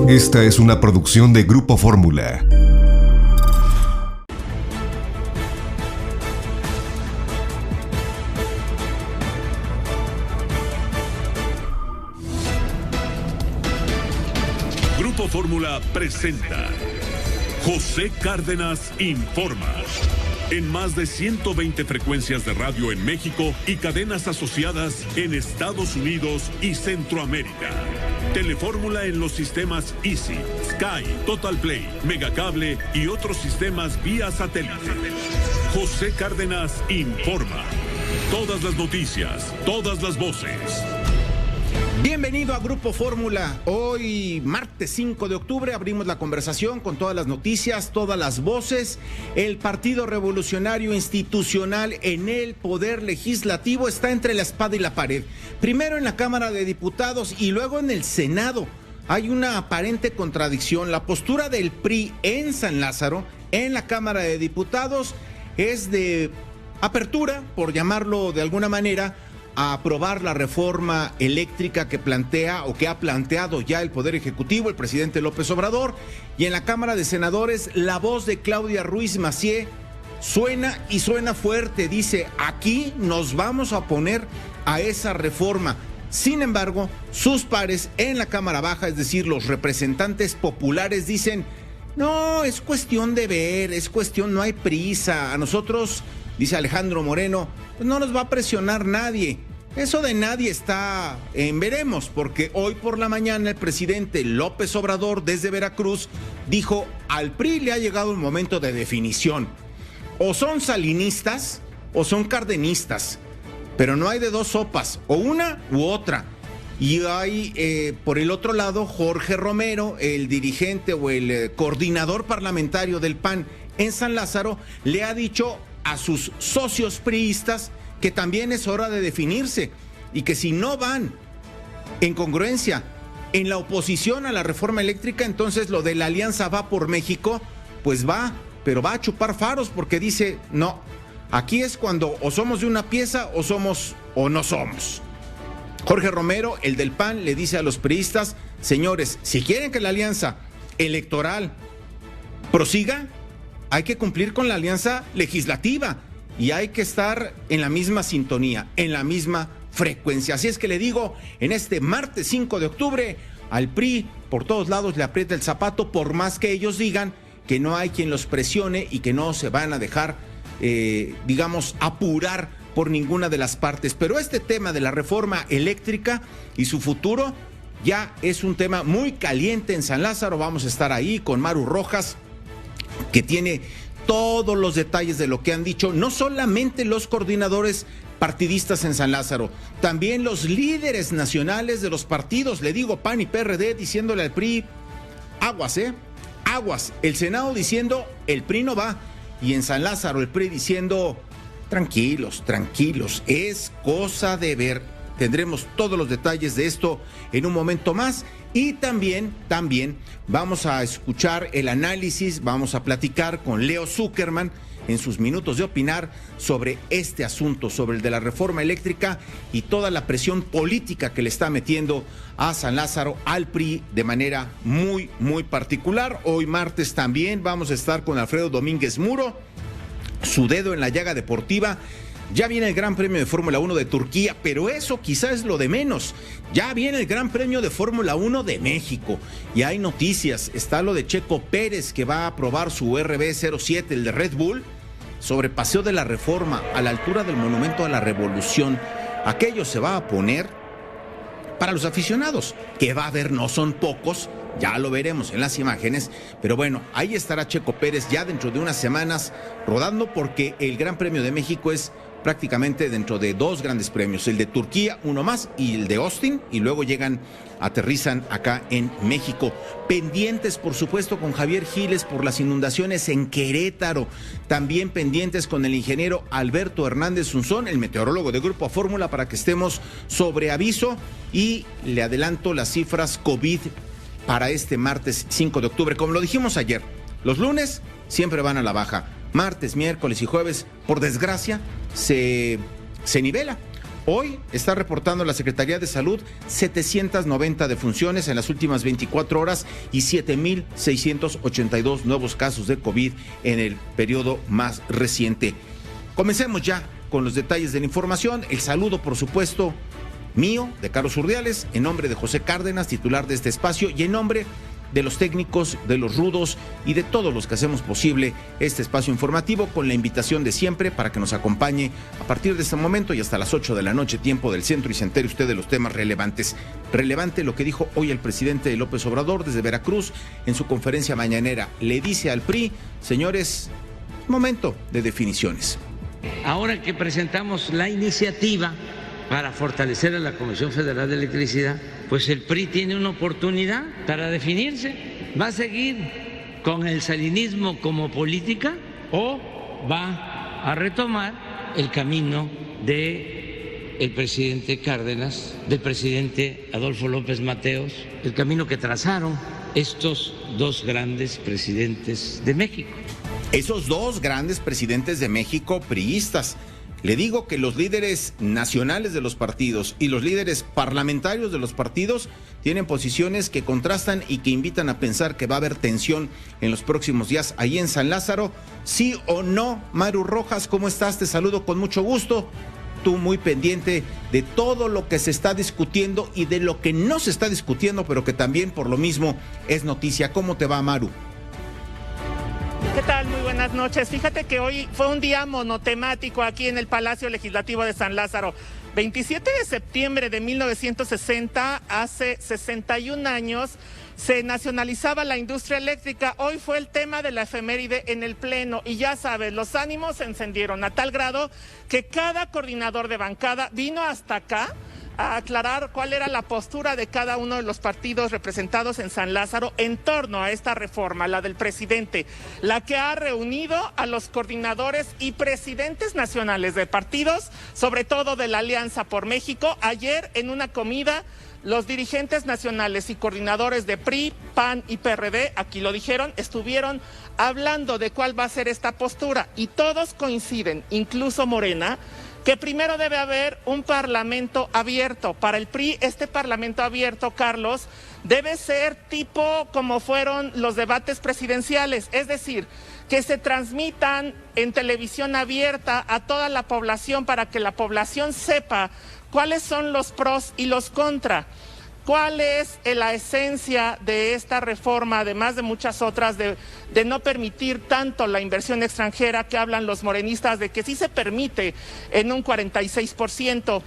Esta es una producción de Grupo Fórmula. Grupo Fórmula presenta José Cárdenas Informa. En más de 120 frecuencias de radio en México y cadenas asociadas en Estados Unidos y Centroamérica. Telefórmula en los sistemas Easy, Sky, Total Play, Megacable y otros sistemas vía satélite. José Cárdenas Informa. Todas las noticias, todas las voces. Bienvenido a Grupo Fórmula. Hoy, martes 5 de octubre, abrimos la conversación con todas las noticias, todas las voces. El Partido Revolucionario Institucional en el Poder Legislativo está entre la espada y la pared. Primero en la Cámara de Diputados y luego en el Senado. Hay una aparente contradicción. La postura del PRI en San Lázaro, en la Cámara de Diputados, es de apertura, por llamarlo de alguna manera, a aprobar la reforma eléctrica que plantea o que ha planteado ya el Poder Ejecutivo, el presidente López Obrador, y en la Cámara de Senadores la voz de Claudia Ruiz Massieu suena y suena fuerte, dice: aquí nos vamos a oponer a esa reforma. Sin embargo, sus pares en la Cámara Baja, es decir, los representantes populares, dicen: no, es cuestión de ver, es cuestión, no hay prisa, a nosotros, dice Alejandro Moreno, pues no nos va a presionar nadie. Eso de nadie está en veremos, porque hoy por la mañana el presidente López Obrador desde Veracruz dijo: al PRI le ha llegado un momento de definición. O son salinistas o son cardenistas, pero no hay de dos sopas, o una u otra. Y hay por el otro lado Jorge Romero, el dirigente o el coordinador parlamentario del PAN en San Lázaro, le ha dicho a sus socios priistas que también es hora de definirse y que si no van en congruencia en la oposición a la reforma eléctrica, entonces lo de la Alianza Va por México, pues va, pero va a chupar faros, porque dice: no, aquí es cuando o somos de una pieza o somos o no somos. Jorge Romero, el del PAN, le dice a los priistas: señores, si quieren que la alianza electoral prosiga, hay que cumplir con la alianza legislativa y hay que estar en la misma sintonía, en la misma frecuencia. Así es que le digo, en este martes 5 de octubre, al PRI por todos lados le aprieta el zapato, por más que ellos digan que no hay quien los presione y que no se van a dejar, apurar por ninguna de las partes. Pero este tema de la reforma eléctrica y su futuro ya es un tema muy caliente en San Lázaro. Vamos a estar ahí con Maru Rojas, que tiene todos los detalles de lo que han dicho, no solamente los coordinadores partidistas en San Lázaro, también los líderes nacionales de los partidos, le digo, PAN y PRD, diciéndole al PRI: aguas, aguas. El Senado diciendo: el PRI no va. Y en San Lázaro el PRI diciendo: tranquilos, tranquilos, es cosa de ver. Tendremos todos los detalles de esto en un momento más. Y también vamos a escuchar el análisis, vamos a platicar con Leo Zuckerman en sus minutos de opinar sobre este asunto, sobre el de la reforma eléctrica y toda la presión política que le está metiendo a San Lázaro, al PRI, de manera muy, muy particular. Hoy martes también vamos a estar con Alfredo Domínguez Muro, su dedo en la llaga deportiva. Ya viene el Gran Premio de Fórmula 1 de Turquía, pero eso quizás es lo de menos. Ya viene el Gran Premio de Fórmula 1 de México y hay noticias. Está lo de Checo Pérez, que va a probar su RB07, el de Red Bull, sobre Paseo de la Reforma, a la altura del Monumento a la Revolución. Aquello se va a poner para los aficionados, que va a haber, no son pocos, ya lo veremos en las imágenes, pero bueno, ahí estará Checo Pérez ya dentro de unas semanas rodando, porque el Gran Premio de México es prácticamente dentro de dos grandes premios, el de Turquía, uno más, y el de Austin, y luego aterrizan acá en México. Pendientes, por supuesto, con Javier Giles por las inundaciones en Querétaro. También pendientes con el ingeniero Alberto Hernández Unzón, el meteorólogo de Grupo Fórmula, para que estemos sobre aviso. Y le adelanto las cifras COVID para este martes 5 de octubre. Como lo dijimos ayer, los lunes siempre van a la baja. Martes, miércoles y jueves, por desgracia, se nivela. Hoy está reportando la Secretaría de Salud 790 defunciones en las últimas 24 horas y 7,682 nuevos casos de COVID en el periodo más reciente. Comencemos ya con los detalles de la información. El saludo, por supuesto, mío, de Carlos Urdiales, en nombre de José Cárdenas, titular de este espacio, y en nombre de los técnicos, de los rudos y de todos los que hacemos posible este espacio informativo, con la invitación de siempre para que nos acompañe a partir de este momento y hasta las 8 de la noche, tiempo del centro, y se entere usted de los temas relevantes. Relevante lo que dijo hoy el presidente López Obrador desde Veracruz en su conferencia mañanera. Le dice al PRI, señores, momento de definiciones. Ahora que presentamos la iniciativa para fortalecer a la Comisión Federal de Electricidad, pues el PRI tiene una oportunidad para definirse. ¿Va a seguir con el salinismo como política o va a retomar el camino del presidente Cárdenas, del presidente Adolfo López Mateos, el camino que trazaron estos dos grandes presidentes de México? Esos dos grandes presidentes de México priistas. Le digo que los líderes nacionales de los partidos y los líderes parlamentarios de los partidos tienen posiciones que contrastan y que invitan a pensar que va a haber tensión en los próximos días ahí en San Lázaro. ¿Sí o no? Maru Rojas, ¿cómo estás? Te saludo con mucho gusto. Tú muy pendiente de todo lo que se está discutiendo y de lo que no se está discutiendo, pero que también por lo mismo es noticia. ¿Cómo te va, Maru? ¿Qué tal? Muy buenas noches. Fíjate que hoy fue un día monotemático aquí en el Palacio Legislativo de San Lázaro. 27 de septiembre de 1960, hace 61 años, se nacionalizaba la industria eléctrica. Hoy fue el tema de la efeméride en el Pleno y ya sabes, los ánimos se encendieron a tal grado que cada coordinador de bancada vino hasta acá a aclarar cuál era la postura de cada uno de los partidos representados en San Lázaro en torno a esta reforma, la del presidente, la que ha reunido a los coordinadores y presidentes nacionales de partidos, sobre todo de la Alianza por México. Ayer en una comida, los dirigentes nacionales y coordinadores de PRI, PAN y PRD, aquí lo dijeron, estuvieron hablando de cuál va a ser esta postura y todos coinciden, incluso Morena, que primero debe haber un parlamento abierto. Para el PRI, este parlamento abierto, Carlos, debe ser tipo como fueron los debates presidenciales, es decir, que se transmitan en televisión abierta a toda la población para que la población sepa cuáles son los pros y los contras. ¿Cuál es la esencia de esta reforma, además de muchas otras, de no permitir tanto la inversión extranjera que hablan los morenistas de que sí se permite en un 46%?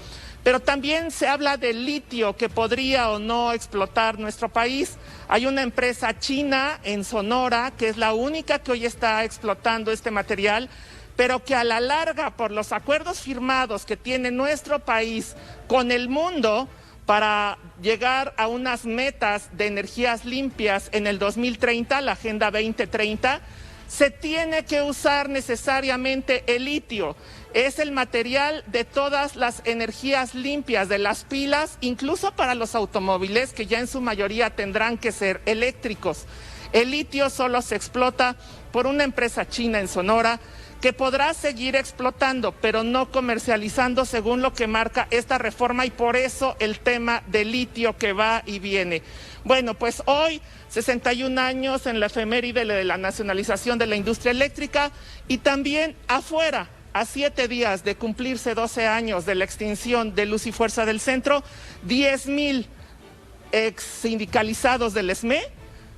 Pero también se habla del litio que podría o no explotar nuestro país. Hay una empresa china en Sonora que es la única que hoy está explotando este material, pero que a la larga, por los acuerdos firmados que tiene nuestro país con el mundo, para llegar a unas metas de energías limpias en el 2030, la Agenda 2030, se tiene que usar necesariamente el litio. Es el material de todas las energías limpias, de las pilas, incluso para los automóviles, que ya en su mayoría tendrán que ser eléctricos. El litio solo se explota por una empresa china en Sonora, que podrá seguir explotando, pero no comercializando según lo que marca esta reforma, y por eso el tema del litio que va y viene. Bueno, pues hoy, 61 años en la efeméride de la nacionalización de la industria eléctrica, y también afuera, a 7 días de cumplirse 12 años de la extinción de Luz y Fuerza del Centro, 10,000 ex sindicalizados del SME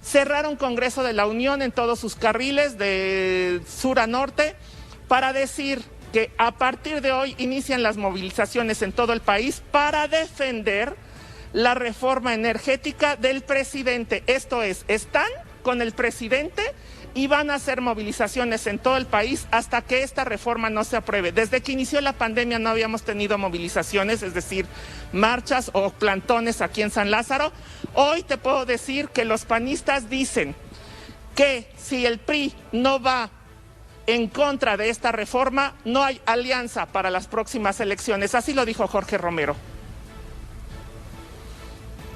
cerraron Congreso de la Unión en todos sus carriles de sur a norte para decir que a partir de hoy inician las movilizaciones en todo el país para defender la reforma energética del presidente. Esto es, están con el presidente y van a hacer movilizaciones en todo el país hasta que esta reforma no se apruebe. Desde que inició la pandemia no habíamos tenido movilizaciones, es decir, marchas o plantones aquí en San Lázaro. Hoy te puedo decir que los panistas dicen que si el PRI no va en contra de esta reforma, no hay alianza para las próximas elecciones. Así lo dijo Jorge Romero.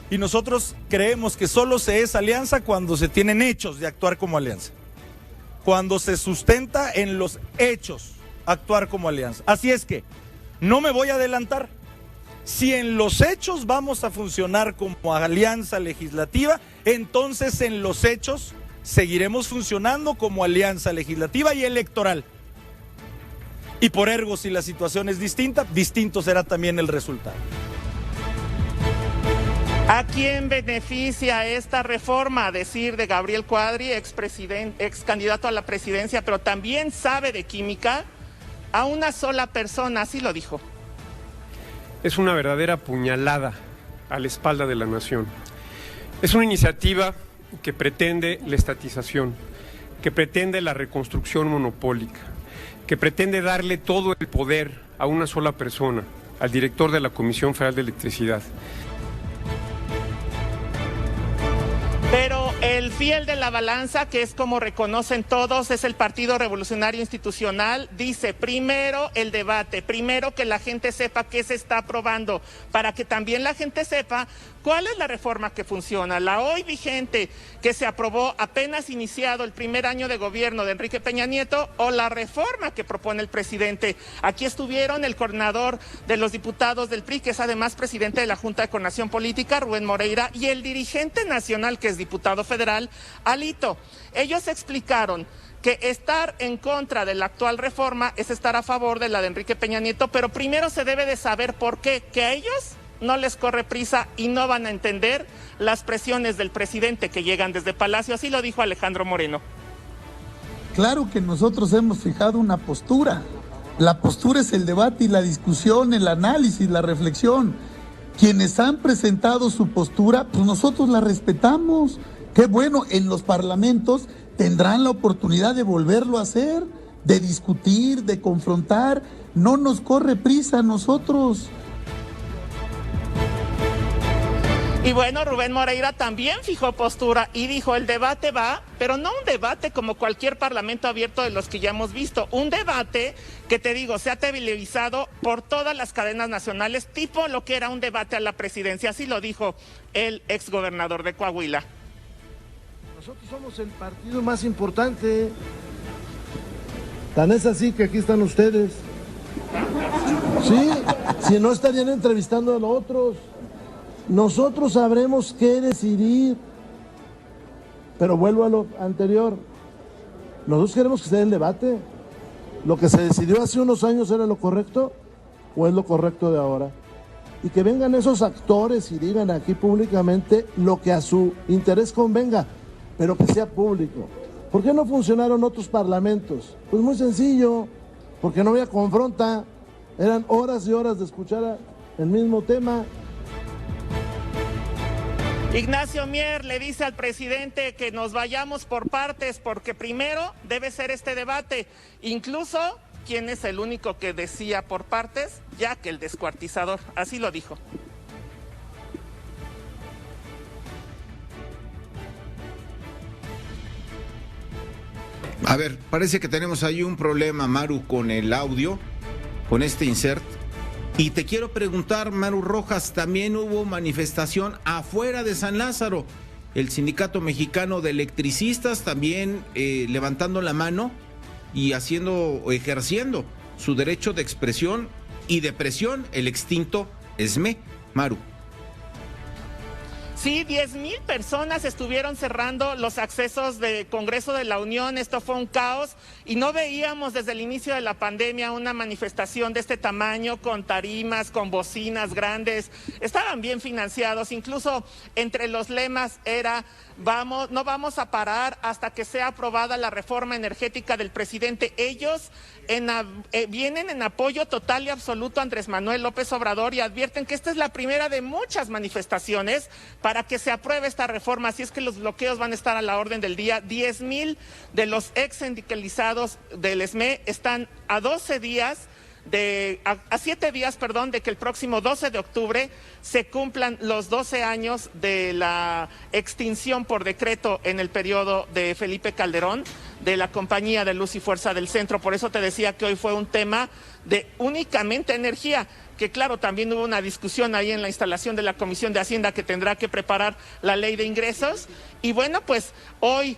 Y nosotros creemos que solo se es alianza cuando se tienen hechos de actuar como alianza. Cuando se sustenta en los hechos actuar como alianza. Así es que no me voy a adelantar, Si en los hechos vamos a funcionar como alianza legislativa, entonces en los hechos seguiremos funcionando como alianza legislativa y electoral. Y por ergo, si la situación es distinta, distinto será también el resultado. ¿A quién beneficia esta reforma? A decir de Gabriel Cuadri, ex candidato a la presidencia, pero también sabe de química, a una sola persona, así lo dijo. Es una verdadera puñalada a la espalda de la nación. Es una iniciativa que pretende la estatización, que pretende la reconstrucción monopólica, que pretende darle todo el poder a una sola persona, al director de la Comisión Federal de Electricidad. Pero el fiel de la balanza, que es como reconocen todos, es el Partido Revolucionario Institucional, dice primero el debate, primero que la gente sepa qué se está aprobando, para que también la gente sepa cuál es la reforma que funciona. La hoy vigente que se aprobó apenas iniciado el primer año de gobierno de Enrique Peña Nieto, o la reforma que propone el presidente. Aquí estuvieron el coordinador de los diputados del PRI, que es además presidente de la Junta de Coordinación Política, Rubén Moreira, y el dirigente nacional, que es diputado federal, Alito. Ellos explicaron que estar en contra de la actual reforma es estar a favor de la de Enrique Peña Nieto, pero primero se debe de saber por qué, que a ellos no les corre prisa y no van a entender las presiones del presidente que llegan desde Palacio. Así lo dijo Alejandro Moreno. Claro que nosotros hemos fijado una postura. La postura es el debate y la discusión, el análisis, la reflexión. Quienes han presentado su postura, pues nosotros la respetamos. Qué bueno, en los parlamentos tendrán la oportunidad de volverlo a hacer, de discutir, de confrontar. No nos corre prisa a nosotros. Y bueno, Rubén Moreira también fijó postura y dijo, el debate va, pero no un debate como cualquier parlamento abierto de los que ya hemos visto, un debate que, te digo, se ha televisado por todas las cadenas nacionales, tipo lo que era un debate a la presidencia. Así lo dijo el exgobernador de Coahuila. Nosotros somos el partido más importante, tan es así que aquí están ustedes. Sí, si no estarían entrevistando a los otros. Nosotros sabremos qué decidir, pero vuelvo a lo anterior. Nosotros queremos que se dé el debate. ¿Lo que se decidió hace unos años era lo correcto o es lo correcto de ahora? Y que vengan esos actores y digan aquí públicamente lo que a su interés convenga, pero que sea público. ¿Por qué no funcionaron otros parlamentos? Pues muy sencillo, porque no había confronta, eran horas y horas de escuchar el mismo tema. Ignacio Mier le dice al presidente que nos vayamos por partes, porque primero debe ser este debate. Incluso, ¿quién es el único que decía por partes? Jack, el descuartizador, así lo dijo. A ver, parece que tenemos ahí un problema, Maru, con el audio, con este insert. Y te quiero preguntar, Maru Rojas, también hubo manifestación afuera de San Lázaro. El Sindicato Mexicano de Electricistas también levantando la mano y ejerciendo su derecho de expresión y de presión, el extinto SME. Maru. Sí, 10,000 personas estuvieron cerrando los accesos del Congreso de la Unión. Esto fue un caos y no veíamos desde el inicio de la pandemia una manifestación de este tamaño, con tarimas, con bocinas grandes. Estaban bien financiados, incluso entre los lemas era no vamos a parar hasta que sea aprobada la reforma energética del presidente. Ellos vienen en apoyo total y absoluto a Andrés Manuel López Obrador y advierten que esta es la primera de muchas manifestaciones para que se apruebe esta reforma. Así es que los bloqueos van a estar a la orden del día. 10,000 de los ex sindicalizados del SME están a 7 días de que el próximo 12 de octubre se cumplan los 12 años de la extinción por decreto en el periodo de Felipe Calderón de la Compañía de Luz y Fuerza del Centro. Por eso te decía que hoy fue un tema de únicamente energía, que claro, también hubo una discusión ahí en la instalación de la Comisión de Hacienda que tendrá que preparar la ley de ingresos. Y bueno, pues hoy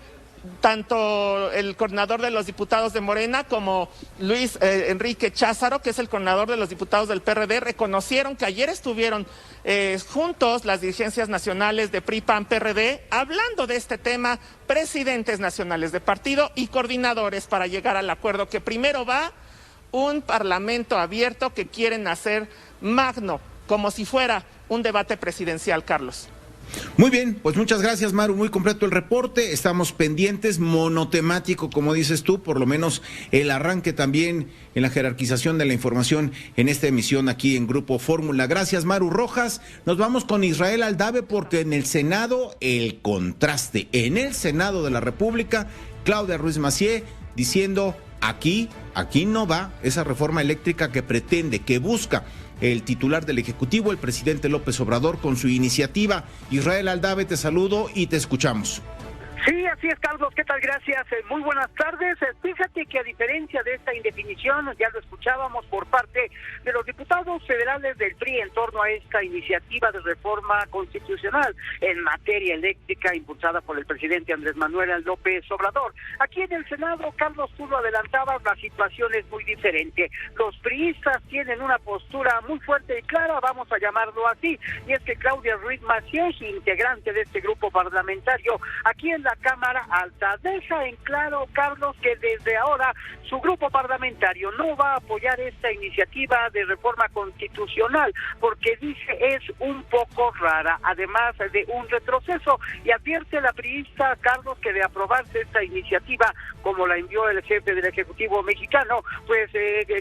tanto el coordinador de los diputados de Morena como Luis Enrique Cházaro, que es el coordinador de los diputados del PRD, reconocieron que ayer estuvieron juntos las dirigencias nacionales de PRI, PAN, PRD, hablando de este tema, presidentes nacionales de partido y coordinadores para llegar al acuerdo, que primero va un parlamento abierto que quieren hacer magno, como si fuera un debate presidencial, Carlos. Muy bien, pues muchas gracias, Maru, muy completo el reporte, estamos pendientes, monotemático como dices tú, por lo menos el arranque también en la jerarquización de la información en esta emisión aquí en Grupo Fórmula. Gracias, Maru Rojas. Nos vamos con Israel Aldave porque en el Senado el contraste, en el Senado de la República, Claudia Ruiz Massieu diciendo aquí no va esa reforma eléctrica que pretende, que busca el titular del Ejecutivo, el presidente López Obrador, con su iniciativa. Israel Aldave, te saludo y te escuchamos. Sí, así es, Carlos. ¿Qué tal? Gracias. Muy buenas tardes. Fíjate que a diferencia de esta indefinición, ya lo escuchábamos por parte de los diputados federales del PRI en torno a esta iniciativa de reforma constitucional en materia eléctrica impulsada por el presidente Andrés Manuel López Obrador. Aquí en el Senado, Carlos, tú lo adelantabas, la situación es muy diferente. Los priistas tienen una postura muy fuerte y clara, vamos a llamarlo así, y es que Claudia Ruiz Massieu, integrante de este grupo parlamentario, aquí en la Cámara Alta, deja en claro, Carlos, que desde ahora su grupo parlamentario no va a apoyar esta iniciativa de reforma constitucional porque dice es un poco rara, además de un retroceso, y advierte la priista, Carlos, que de aprobarse esta iniciativa como la envió el jefe del Ejecutivo mexicano, pues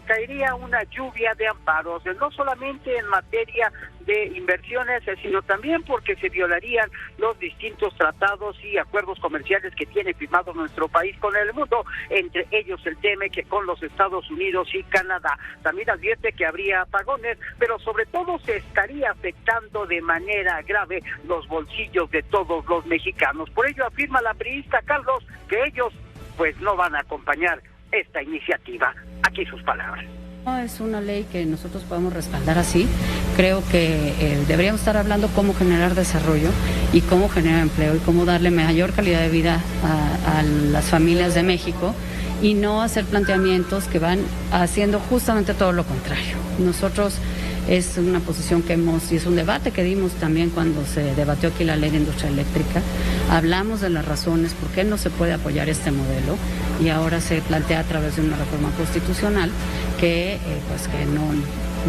caería una lluvia de amparos, no solamente en materia de inversiones, sino también porque se violarían los distintos tratados y acuerdos comerciales que tiene firmado nuestro país con el mundo, entre ellos el TEMEC con los Estados Unidos y Canadá. También advierte que habría apagones, pero sobre todo se estaría afectando de manera grave los bolsillos de todos los mexicanos. Por ello afirma la priista, Carlos, que ellos pues no van a acompañar esta iniciativa. Aquí sus palabras. No es una ley que nosotros podemos respaldar así. Creo que deberíamos estar hablando cómo generar desarrollo y cómo generar empleo y cómo darle mayor calidad de vida a las familias de México y no hacer planteamientos que van haciendo justamente todo lo contrario. Nosotros es una posición que hemos, y es un debate que dimos también cuando se debatió aquí la ley de industria eléctrica. Hablamos de las razones por qué no se puede apoyar este modelo y ahora se plantea a través de una reforma constitucional que pues que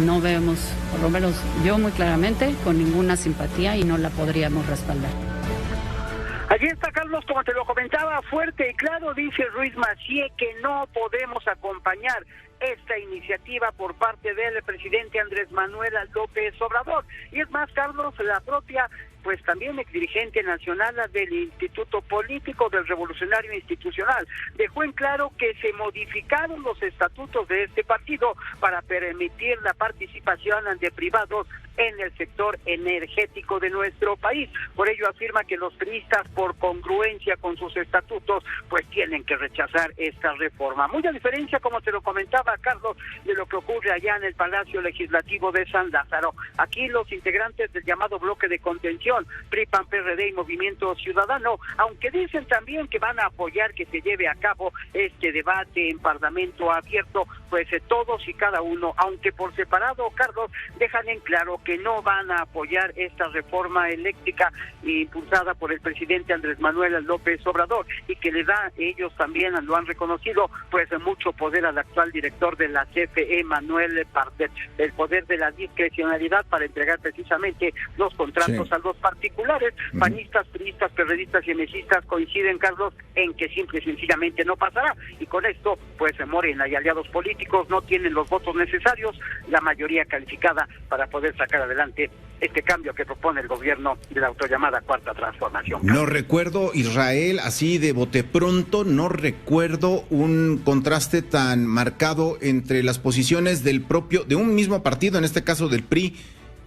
no vemos, por lo menos yo muy claramente, con ninguna simpatía y no la podríamos respaldar. Allí está, Carlos, como te lo comentaba, fuerte y claro, dice Ruiz Massieu que no podemos acompañar esta iniciativa por parte del presidente Andrés Manuel López Obrador. Y es más, Carlos, la propia pues también exdirigente nacional del Instituto Político del Revolucionario Institucional dejó en claro que se modificaron los estatutos de este partido para permitir la participación de privados en el sector energético de nuestro país. Por ello afirma que los priistas, por congruencia con sus estatutos, pues tienen que rechazar esta reforma. Muy a diferencia, como te lo comentaba, Carlos, de lo que ocurre allá en el Palacio Legislativo de San Lázaro. Aquí los integrantes del llamado bloque de contención, PRI, PAN, PRD y Movimiento Ciudadano, aunque dicen también que van a apoyar que se lleve a cabo este debate en Parlamento abierto, pues todos y cada uno, aunque por separado, Carlos, dejan en claro que no van a apoyar esta reforma eléctrica impulsada por el presidente Andrés Manuel López Obrador y que le da, ellos también lo han reconocido, pues mucho poder al actual director de la CFE, Manuel Bartlett, el poder de la discrecionalidad para entregar precisamente los contratos a los particulares. Panistas, priistas, perredistas y emesistas coinciden, Carlos, en que simple y sencillamente no pasará, y con esto pues Morena y aliados políticos no tienen los votos necesarios, la mayoría calificada para poder sacar adelante este cambio que propone el gobierno de la autollamada Cuarta Transformación. No recuerdo, Israel, así de bote pronto, no recuerdo un contraste tan marcado entre las posiciones de un mismo partido, en este caso del PRI,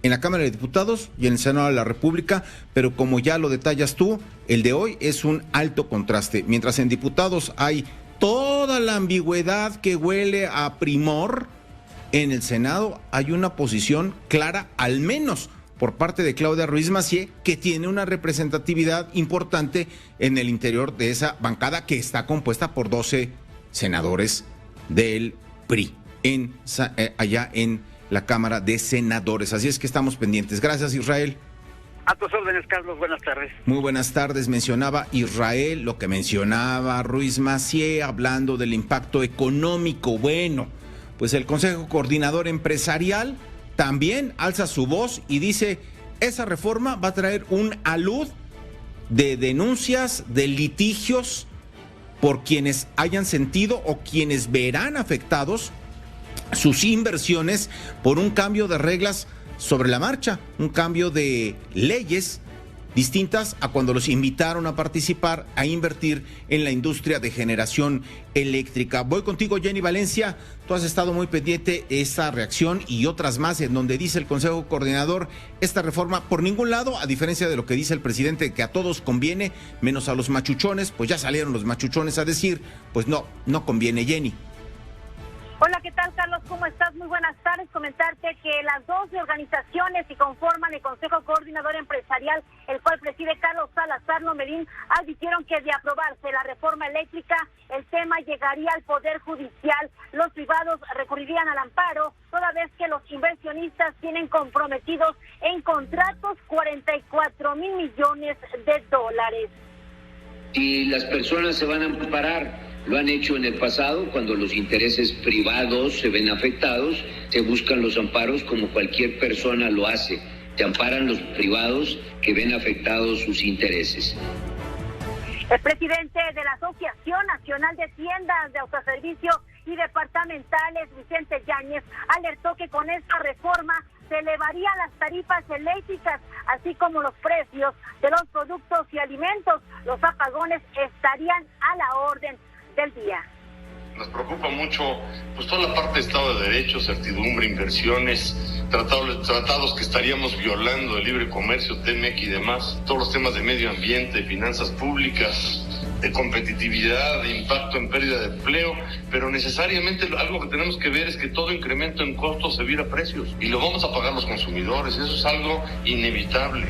en la Cámara de Diputados y en el Senado de la República, pero como ya lo detallas tú, el de hoy es un alto contraste. Mientras en diputados hay toda la ambigüedad que huele a primor, en el Senado hay una posición clara, al menos por parte de Claudia Ruiz Massieu, que tiene una representatividad importante en el interior de esa bancada que está compuesta por 12 senadores del PRI allá en la Cámara de Senadores. Así es que estamos pendientes. Gracias, Israel. A tus órdenes, Carlos. Buenas tardes. Muy buenas tardes. Mencionaba Israel lo que mencionaba Ruiz Massieu, hablando del impacto económico. Bueno, pues el Consejo Coordinador Empresarial también alza su voz y dice: esa reforma va a traer un alud de denuncias, de litigios por quienes hayan sentido o quienes verán afectados sus inversiones por un cambio de reglas sobre la marcha, un cambio de leyes distintas a cuando los invitaron a participar, a invertir en la industria de generación eléctrica. Voy contigo, Jenny Valencia. Tú has estado muy pendiente de esta reacción y otras más en donde dice el Consejo Coordinador: esta reforma por ningún lado, a diferencia de lo que dice el presidente, que a todos conviene, menos a los machuchones, pues ya salieron los machuchones a decir, pues no conviene, Jenny. Hola, ¿qué tal, Carlos? ¿Cómo estás? Muy buenas tardes. Comentarte que las 12 organizaciones que conforman el Consejo Coordinador Empresarial, el cual preside Carlos Salazar Lomelín, advirtieron que de aprobarse la reforma eléctrica, el tema llegaría al Poder Judicial. Los privados recurrirían al amparo, toda vez que los inversionistas tienen comprometidos en contratos 44 mil millones de dólares. Y las personas se van a amparar. Lo han hecho en el pasado, cuando los intereses privados se ven afectados, se buscan los amparos como cualquier persona lo hace. Se amparan los privados que ven afectados sus intereses. El presidente de la Asociación Nacional de Tiendas de Autoservicio y Departamentales, Vicente Yáñez, alertó que con esta reforma se elevarían las tarifas eléctricas, así como los precios de los productos y alimentos. Los apagones estarían a la orden del día. Nos preocupa mucho pues toda la parte de Estado de Derecho, certidumbre, inversiones, tratados que estaríamos violando, de libre comercio, TEMEC y demás, todos los temas de medio ambiente, de finanzas públicas, de competitividad, de impacto en pérdida de empleo, pero necesariamente algo que tenemos que ver es que todo incremento en costos se vira a precios y lo vamos a pagar los consumidores. Eso es algo inevitable.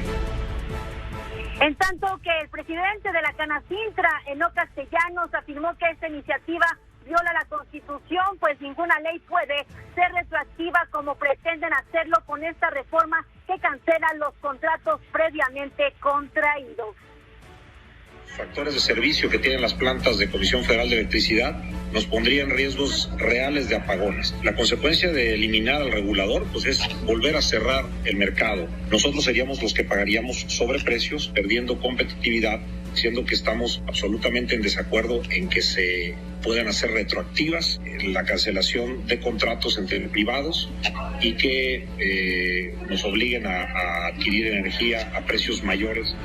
En tanto que el presidente de la Canacintra, Enoc Castellanos, afirmó que esta iniciativa viola la Constitución, pues ninguna ley puede ser retroactiva como pretenden hacerlo con esta reforma que cancela los contratos previamente contraídos. Factores de servicio que tienen las plantas de Comisión Federal de Electricidad nos pondría en riesgos reales de apagones. La consecuencia de eliminar al regulador pues es volver a cerrar el mercado. Nosotros seríamos los que pagaríamos sobreprecios, perdiendo competitividad, siendo que estamos absolutamente en desacuerdo en que se puedan hacer retroactivas la cancelación de contratos entre privados y que nos obliguen a adquirir energía a precios mayores.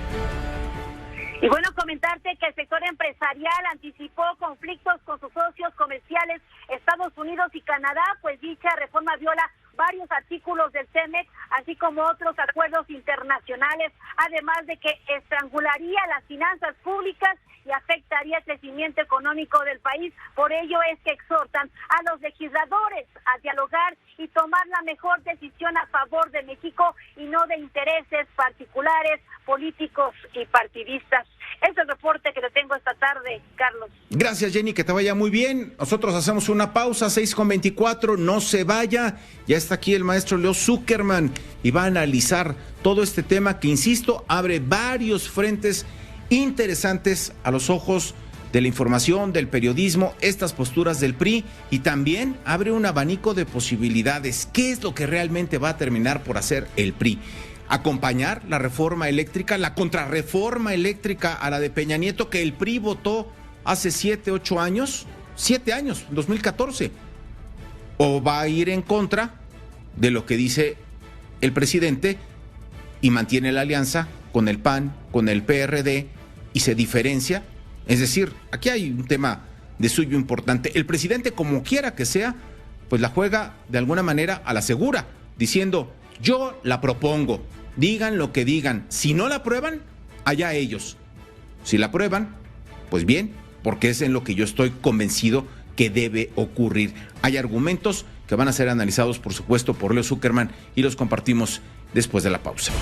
Y bueno, comentarte que el sector empresarial anticipó conflictos con sus socios comerciales Estados Unidos y Canadá, pues dicha reforma viola varios artículos del TEMEC, así como otros acuerdos internacionales, además de que estrangularía las finanzas públicas y afectaría el crecimiento económico del país. Por ello es que exhortan a los legisladores a dialogar y tomar la mejor decisión a favor de México y no de intereses particulares, políticos y partidistas. Ese es el reporte que te tengo esta tarde, Carlos. Gracias, Jenny, que te vaya muy bien. Nosotros hacemos una pausa, 6:24, no se vaya. Ya está aquí el maestro Leo Zuckerman y va a analizar todo este tema que, insisto, abre varios frentes interesantes a los ojos de la información, del periodismo, estas posturas del PRI, y también abre un abanico de posibilidades. ¿Qué es lo que realmente va a terminar por hacer el PRI? Acompañar la reforma eléctrica, la contrarreforma eléctrica a la de Peña Nieto, que el PRI votó hace 7 años, 2014. ¿O va a ir en contra de lo que dice el presidente y mantiene la alianza con el PAN, con el PRD y se diferencia? Es decir, aquí hay un tema de suyo importante. El presidente, como quiera que sea, pues la juega de alguna manera a la segura, diciendo: yo la propongo, digan lo que digan, si no la aprueban, allá ellos. Si la aprueban, pues bien, porque es en lo que yo estoy convencido que debe ocurrir. Hay argumentos que van a ser analizados, por supuesto, por Leo Zuckerman y los compartimos después de la pausa.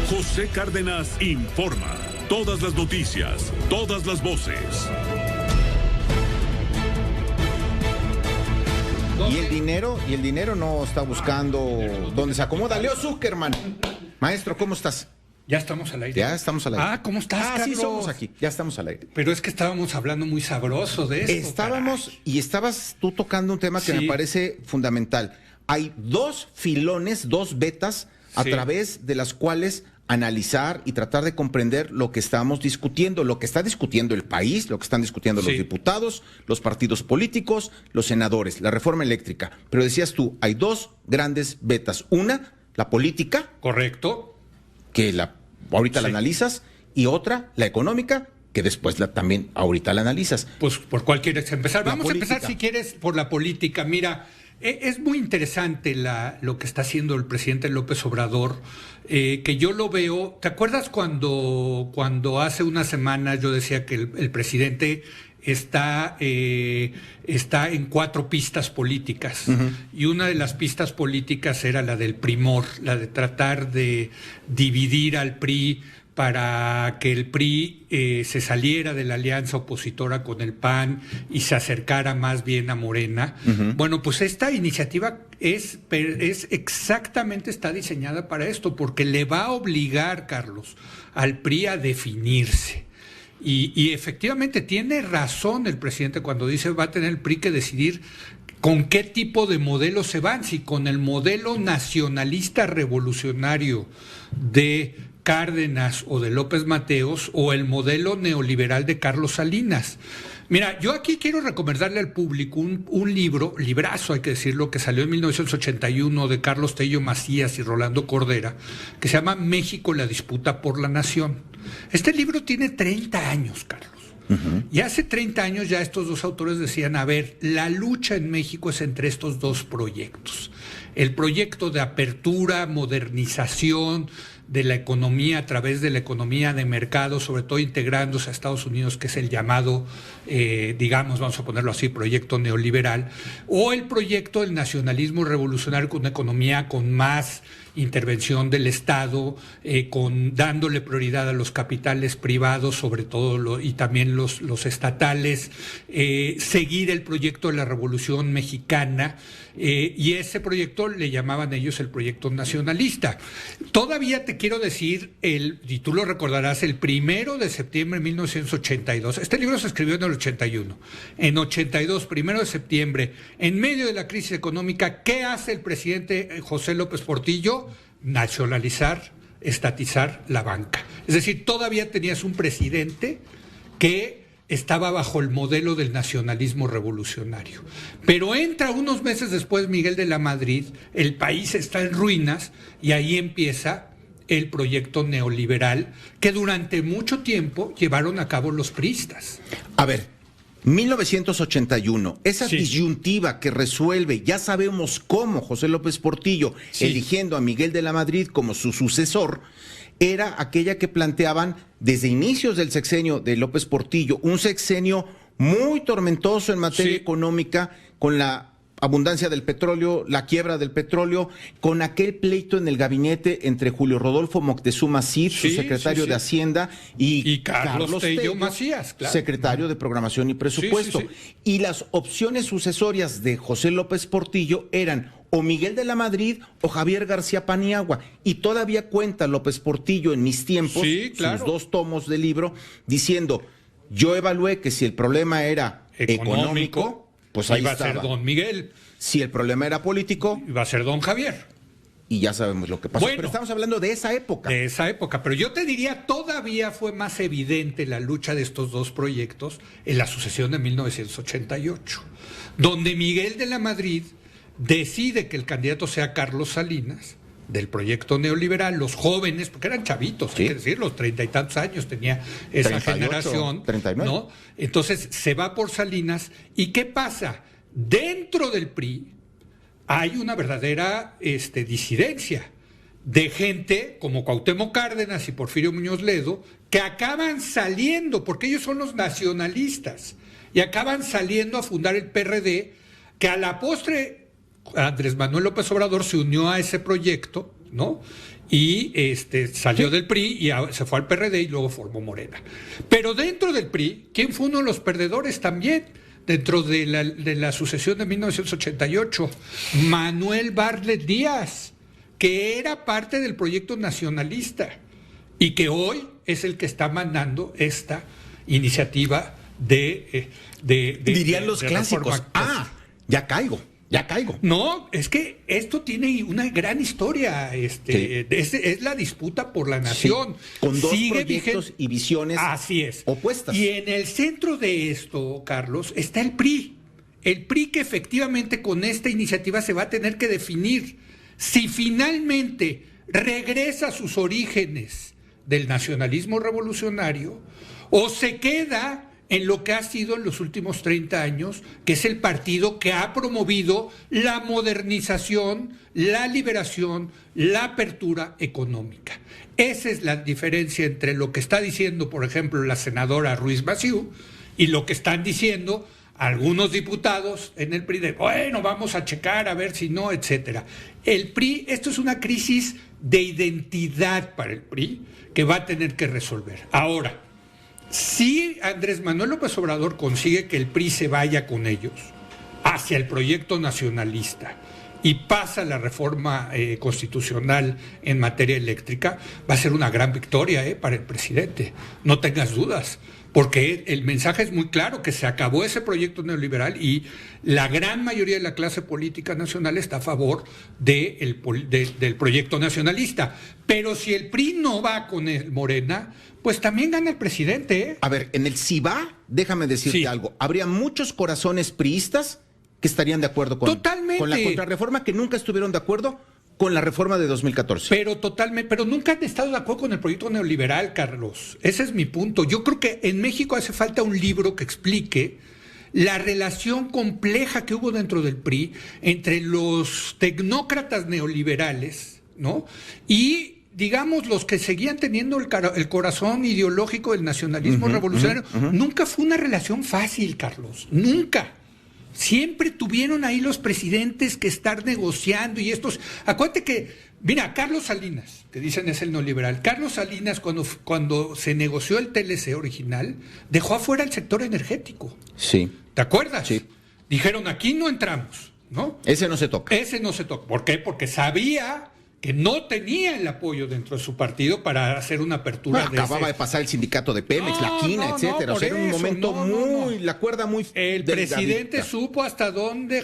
José Cárdenas informa. Todas las noticias, todas las voces. Y el dinero no está buscando dónde se acomoda. Leo Zuckerman. Maestro, ¿cómo estás? Ya estamos al aire. Ya estamos al aire. ¿Cómo estás, Carlos? Sí, somos aquí. Ya estamos al aire. Pero es que estábamos hablando muy sabroso de esto. Estabas tú tocando un tema que me parece fundamental. Hay dos filones, dos vetas a través de las cuales analizar y tratar de comprender lo que estamos discutiendo, lo que está discutiendo el país, lo que están discutiendo los diputados, los partidos políticos, los senadores, la reforma eléctrica. Pero decías tú, hay dos grandes vetas. Una, la política. Correcto. Que ahorita la analizas, y otra, la económica, que después también ahorita la analizas. Pues, ¿por cuál quieres empezar? Vamos política. a empezar, si quieres, por la política. Mira, es muy interesante lo que está haciendo el presidente López Obrador, que yo lo veo. ¿Te acuerdas cuando hace una semana yo decía que el presidente está en 4 pistas políticas? Y una de las pistas políticas era la del primor, la de tratar de dividir al PRI para que el PRI se saliera de la alianza opositora con el PAN y se acercara más bien a Morena. Bueno, pues esta iniciativa exactamente está diseñada para esto, porque le va a obligar, Carlos, al PRI a definirse. Y efectivamente tiene razón el presidente cuando dice va a tener el PRI que decidir con qué tipo de modelo se van, si con el modelo nacionalista revolucionario de Cárdenas o de López Mateos o el modelo neoliberal de Carlos Salinas. Mira, yo aquí quiero recomendarle al público un librazo, hay que decirlo, que salió en 1981 de Carlos Tello Macías y Rolando Cordera, que se llama México, la disputa por la nación. Este libro tiene 30 años, Carlos. Y hace 30 años ya estos dos autores decían, a ver, la lucha en México es entre estos dos proyectos. El proyecto de apertura, modernización de la economía a través de la economía de mercado, sobre todo integrándose a Estados Unidos, que es el llamado, digamos, vamos a ponerlo así, proyecto neoliberal, o el proyecto del nacionalismo revolucionario con una economía con más intervención del Estado, dándole prioridad a los capitales privados, sobre todo, y también los estatales, seguir el proyecto de la Revolución Mexicana, y ese proyecto le llamaban ellos el proyecto nacionalista. Todavía te quiero decir, y tú lo recordarás, el 1 de septiembre de 1982, este libro se escribió en el 81, en 82, 1 de septiembre, en medio de la crisis económica, ¿qué hace el presidente José López Portillo? Nacionalizar, estatizar la banca. Es decir, todavía tenías un presidente que estaba bajo el modelo del nacionalismo revolucionario. Pero entra unos meses después Miguel de la Madrid, el país está en ruinas y ahí empieza el proyecto neoliberal que durante mucho tiempo llevaron a cabo los priistas. A ver, 1981, esa disyuntiva que resuelve, ya sabemos cómo, José López Portillo, eligiendo a Miguel de la Madrid como su sucesor, era aquella que planteaban desde inicios del sexenio de López Portillo, un sexenio muy tormentoso en materia económica, con la abundancia del petróleo, la quiebra del petróleo, con aquel pleito en el gabinete entre Julio Rodolfo Moctezuma Cid, su secretario de Hacienda, y Carlos Tello Macías, secretario de Programación y Presupuesto. Y las opciones sucesorias de José López Portillo eran o Miguel de la Madrid o Javier García Paniagua. Y todavía cuenta López Portillo en mis tiempos, sus 2 tomos de libro, diciendo, yo evalué que si el problema era económico, pues ahí iba a estaba. ser don Miguel. Si el problema era político, iba a ser don Javier. Y ya sabemos lo que pasó. Bueno, pero estamos hablando de esa época. De esa época. Pero yo te diría, todavía fue más evidente la lucha de estos dos proyectos en la sucesión de 1988, donde Miguel de la Madrid decide que el candidato sea Carlos Salinas, del proyecto neoliberal, los jóvenes, porque eran chavitos, hay que decir, los 30 y tantos años tenía esa 38, generación, 39. ¿no? Entonces se va por Salinas, ¿y qué pasa? Dentro del PRI hay una verdadera disidencia de gente como Cuauhtémoc Cárdenas y Porfirio Muñoz Ledo, que acaban saliendo, porque ellos son los nacionalistas, y acaban saliendo a fundar el PRD, que a la postre Andrés Manuel López Obrador se unió a ese proyecto, ¿no? Y salió del PRI y se fue al PRD y luego formó Morena. Pero dentro del PRI, ¿quién fue uno de los perdedores también? Dentro de la sucesión de 1988, Manuel Bartlett Díaz, que era parte del proyecto nacionalista y que hoy es el que está mandando esta iniciativa dirían los clásicos, ya caigo. No, es que esto tiene una gran historia, es la disputa por la nación. Sí, con dos proyectos y visiones opuestas. Y en el centro de esto, Carlos, está el PRI. El PRI que efectivamente con esta iniciativa se va a tener que definir si finalmente regresa a sus orígenes del nacionalismo revolucionario o se queda en lo que ha sido en los últimos 30 años, que es el partido que ha promovido la modernización, la liberación, la apertura económica. Esa es la diferencia entre lo que está diciendo, por ejemplo, la senadora Ruiz Massieu y lo que están diciendo algunos diputados en el PRI de, bueno, vamos a checar a ver si no, etcétera. El PRI, esto es una crisis de identidad para el PRI que va a tener que resolver. Ahora, si Andrés Manuel López Obrador consigue que el PRI se vaya con ellos hacia el proyecto nacionalista y pasa la reforma constitucional en materia eléctrica, va a ser una gran victoria para el presidente, no tengas dudas, porque el mensaje es muy claro, que se acabó ese proyecto neoliberal y la gran mayoría de la clase política nacional está a favor del proyecto nacionalista. Pero si el PRI no va con el Morena, pues también gana el presidente. A ver, en el si va, déjame decirte algo, habría muchos corazones priistas que estarían de acuerdo con la contrarreforma, que nunca estuvieron de acuerdo con la reforma de 2014. Pero nunca han estado de acuerdo con el proyecto neoliberal, Carlos. Ese es mi punto. Yo creo que en México hace falta un libro que explique la relación compleja que hubo dentro del PRI entre los tecnócratas neoliberales, ¿no? Y digamos, los que seguían teniendo el corazón ideológico del nacionalismo revolucionario. Nunca fue una relación fácil, Carlos, nunca. Siempre tuvieron ahí los presidentes que estar negociando y estos. Acuérdate que, mira, Carlos Salinas, que dicen es el neoliberal, Carlos Salinas cuando se negoció el TLC original, dejó afuera el sector energético. Sí. ¿Te acuerdas? Sí. Dijeron, aquí no entramos, ¿no? Ese no se toca. Ese no se toca. ¿Por qué? Porque sabía que no tenía el apoyo dentro de su partido para hacer una apertura. Acababa de pasar el sindicato de Pemex, la Quina, etcétera. O sea, era un momento la cuerda muy. El presidente supo hasta dónde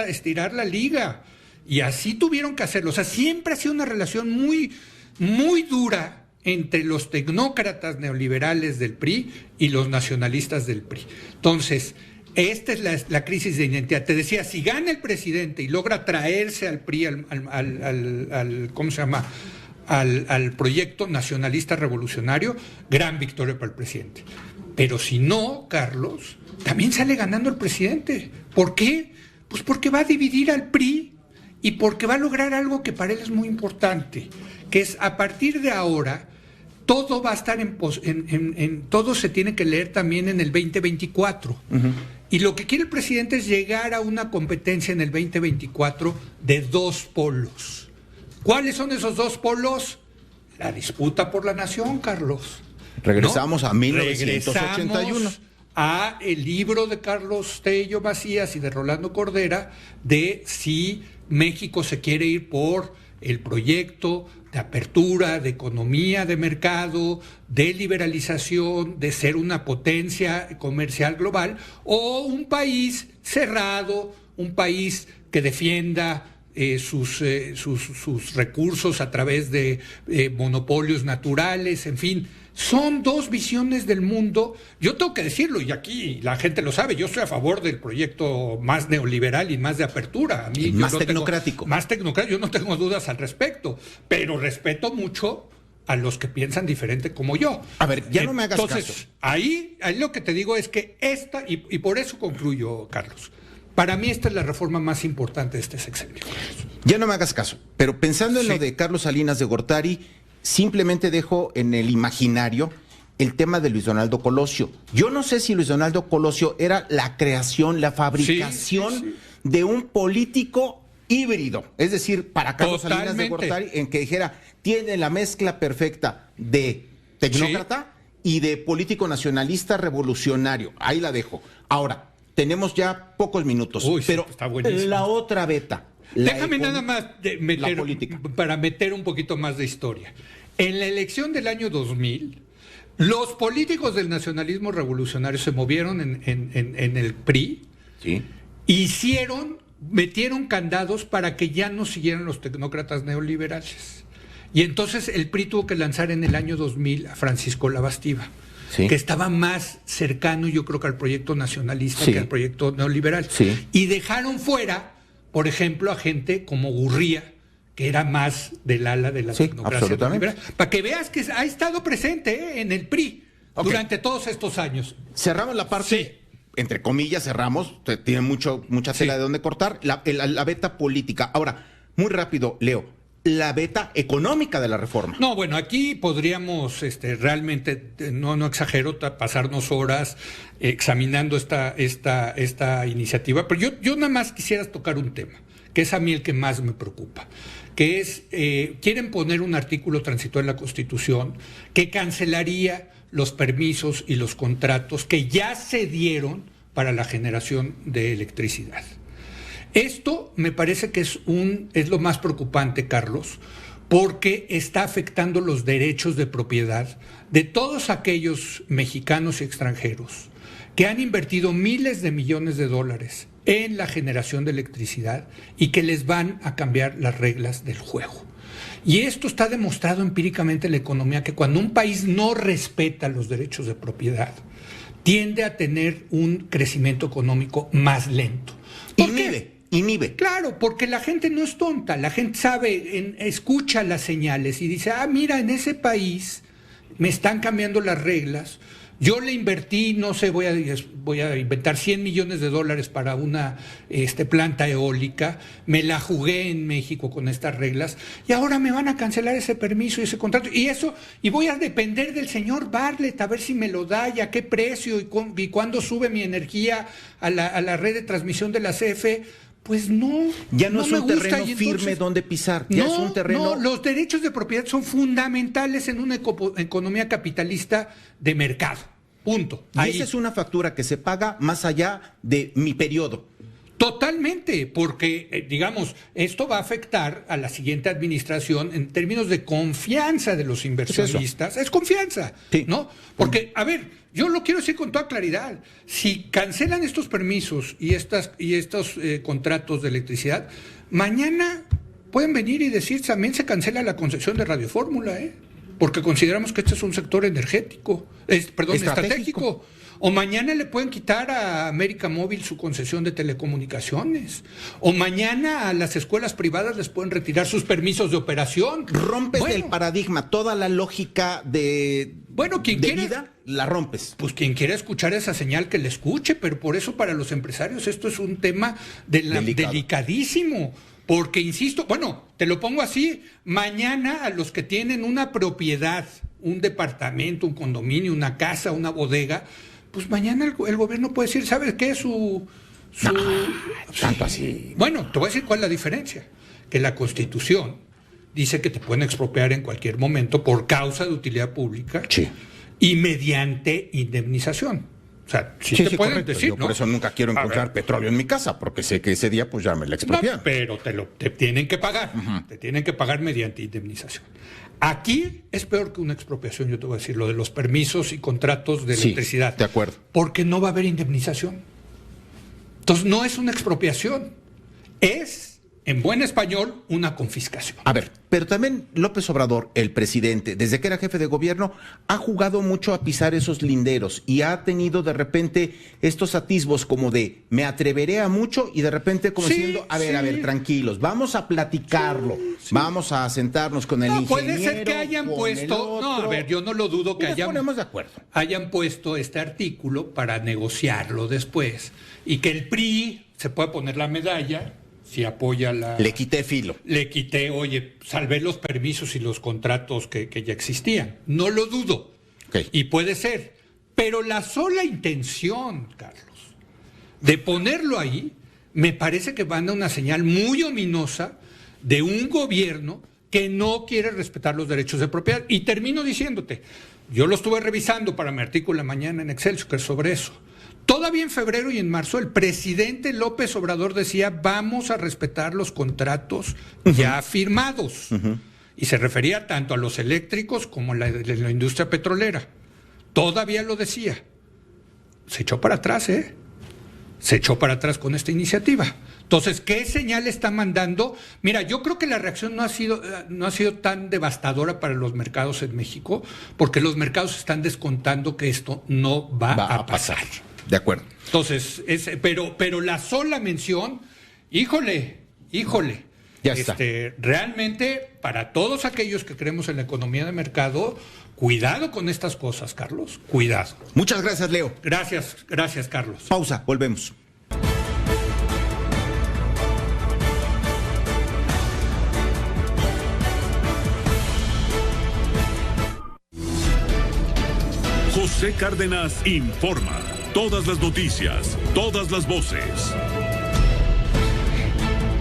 estirar la liga. Y así tuvieron que hacerlo. O sea, siempre ha sido una relación muy, muy dura entre los tecnócratas neoliberales del PRI y los nacionalistas del PRI. Entonces, esta es la crisis de identidad. Te decía, si gana el presidente y logra traerse al PRI ¿cómo se llama? Al proyecto nacionalista revolucionario, gran victoria para el presidente. Pero si no, Carlos, también sale ganando el presidente. ¿Por qué? Pues porque va a dividir al PRI y porque va a lograr algo que para él es muy importante, que es a partir de ahora todo va a estar todo se tiene que leer también en el 2024. Y lo que quiere el presidente es llegar a una competencia en el 2024 de dos polos. ¿Cuáles son esos dos polos? La disputa por la nación, Carlos. Regresamos a 1981. Regresamos a el libro de Carlos Tello Macías y de Rolando Cordera de si México se quiere ir por el proyecto de apertura, de economía de mercado, de liberalización, de ser una potencia comercial global, o un país cerrado, un país que defienda sus recursos a través de monopolios naturales, en fin. Son dos visiones del mundo. Yo tengo que decirlo, y aquí la gente lo sabe, yo estoy a favor del proyecto más neoliberal y más de apertura. A mí, más tecnocrático. Más tecnocrático, yo no tengo dudas al respecto, pero respeto mucho a los que piensan diferente como yo. A ver, ya no me hagas caso. Entonces, ahí lo que te digo es que y por eso concluyo, Carlos, para mí esta es la reforma más importante de este sexenio. Ya no me hagas caso, pero pensando en lo de Carlos Salinas de Gortari, simplemente dejo en el imaginario el tema de Luis Donaldo Colosio. Yo no sé si Luis Donaldo Colosio era la creación, la fabricación de un político híbrido, es decir, para Carlos Salinas de Gortari, en que dijera, tiene la mezcla perfecta de tecnócrata y de político nacionalista revolucionario. Ahí la dejo. Ahora, tenemos ya pocos minutos, pero está la otra beta. Déjame nada más para meter un poquito más de historia. En la elección del año 2000, los políticos del nacionalismo revolucionario se movieron en el PRI, metieron candados para que ya no siguieran los tecnócratas neoliberales. Y entonces el PRI tuvo que lanzar en el año 2000 a Francisco Labastiva, que estaba más cercano, yo creo, que al proyecto nacionalista que al proyecto neoliberal. Y dejaron fuera, por ejemplo, a gente como Gurría, que era más del ala de la tecnocracia neoliberal. Para que veas que ha estado presente en el PRI durante todos estos años. Cerramos la parte, entre comillas, tiene mucha tela de donde cortar, la beta política. Ahora, muy rápido, Leo, la beta económica de la reforma. No, bueno, aquí podríamos realmente, no exagero, pasarnos horas examinando esta iniciativa, pero yo nada más quisiera tocar un tema, que es a mí el que más me preocupa, que es, quieren poner un artículo transitorio en la Constitución que cancelaría los permisos y los contratos que ya se dieron para la generación de electricidad. Esto me parece que es lo más preocupante, Carlos, porque está afectando los derechos de propiedad de todos aquellos mexicanos y extranjeros que han invertido miles de millones de dólares en la generación de electricidad y que les van a cambiar las reglas del juego. Y esto está demostrado empíricamente en la economía, que cuando un país no respeta los derechos de propiedad, tiende a tener un crecimiento económico más lento. Inhibe. Claro, porque la gente no es tonta, la gente sabe, escucha las señales y dice, mira, en ese país me están cambiando las reglas, yo le invertí, no sé, voy a inventar $100 millones para una planta eólica, me la jugué en México con estas reglas y ahora me van a cancelar ese permiso y ese contrato y voy a depender del señor Bartlett a ver si me lo da y a qué precio y cuándo sube mi energía a la red de transmisión de la CFE. Pues no. Ya no es un terreno firme donde pisar. Ya es un terreno. No, los derechos de propiedad son fundamentales en una economía capitalista de mercado. Punto. Y esa es una factura que se paga más allá de mi periodo. Totalmente, porque, digamos, esto va a afectar a la siguiente administración en términos de confianza de los inversionistas. Es confianza, ¿no? Porque, a ver, yo lo quiero decir con toda claridad. Si cancelan estos permisos y estos contratos de electricidad, mañana pueden venir y decir también se cancela la concesión de Radio Fórmula, porque consideramos que este es un sector energético, estratégico. O mañana le pueden quitar a América Móvil su concesión de telecomunicaciones. O mañana a las escuelas privadas les pueden retirar sus permisos de operación. Rompes el paradigma, toda la lógica de vida, la rompes. Pues quien quiera escuchar esa señal que le escuche, pero por eso para los empresarios esto es un tema delicadísimo. Porque, insisto, te lo pongo así, mañana a los que tienen una propiedad, un departamento, un condominio, una casa, una bodega, pues mañana el gobierno puede decir, ¿sabes qué? Tanto así. Bueno, te voy a decir cuál es la diferencia. Que la Constitución dice que te pueden expropiar en cualquier momento por causa de utilidad pública y mediante indemnización. O sea, sí te pueden decir, yo por eso nunca quiero encontrar petróleo en mi casa, porque sé que ese día pues ya me la expropian. No, pero te tienen que pagar. Te tienen que pagar mediante indemnización. Aquí es peor que una expropiación, yo te voy a decir, lo de los permisos y contratos de electricidad. De acuerdo. Porque no va a haber indemnización. Entonces no es una expropiación, es, en buen español, una confiscación. A ver, pero también López Obrador, el presidente, desde que era jefe de gobierno, ha jugado mucho a pisar esos linderos y ha tenido de repente estos atisbos como de me atreveré a mucho y de repente como diciendo, a ver, tranquilos, vamos a platicarlo, vamos a sentarnos con el ingeniero. Puede ser que hayan puesto, yo no lo dudo que ponemos de acuerdo. Hayan puesto este artículo para negociarlo después y que el PRI se pueda poner la medalla. Si apoya Le quité filo. Le quité, salvé los permisos y los contratos que ya existían. No lo dudo. Y puede ser. Pero la sola intención, Carlos, de ponerlo ahí, me parece que manda una señal muy ominosa de un gobierno que no quiere respetar los derechos de propiedad. Y termino diciéndote, yo lo estuve revisando para mi artículo de mañana en Excelsior sobre eso. Todavía en febrero y en marzo el presidente López Obrador decía, vamos a respetar los contratos ya firmados. Y se refería tanto a los eléctricos como a la industria petrolera. Todavía lo decía. Se echó para atrás, Se echó para atrás con esta iniciativa. Entonces, ¿qué señal está mandando? Mira, yo creo que la reacción no ha sido tan devastadora para los mercados en México, porque los mercados están descontando que esto no va a pasar. De acuerdo. Entonces, pero la sola mención, híjole. Ya está. Realmente, para todos aquellos que creemos en la economía de mercado, cuidado con estas cosas, Carlos. Cuidado. Muchas gracias, Leo. Gracias, Carlos. Pausa, volvemos. José Cárdenas informa. Todas las noticias, todas las voces.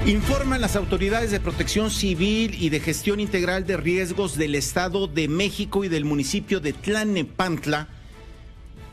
Informan las autoridades de Protección Civil y de Gestión Integral de Riesgos del Estado de México y del municipio de Tlalnepantla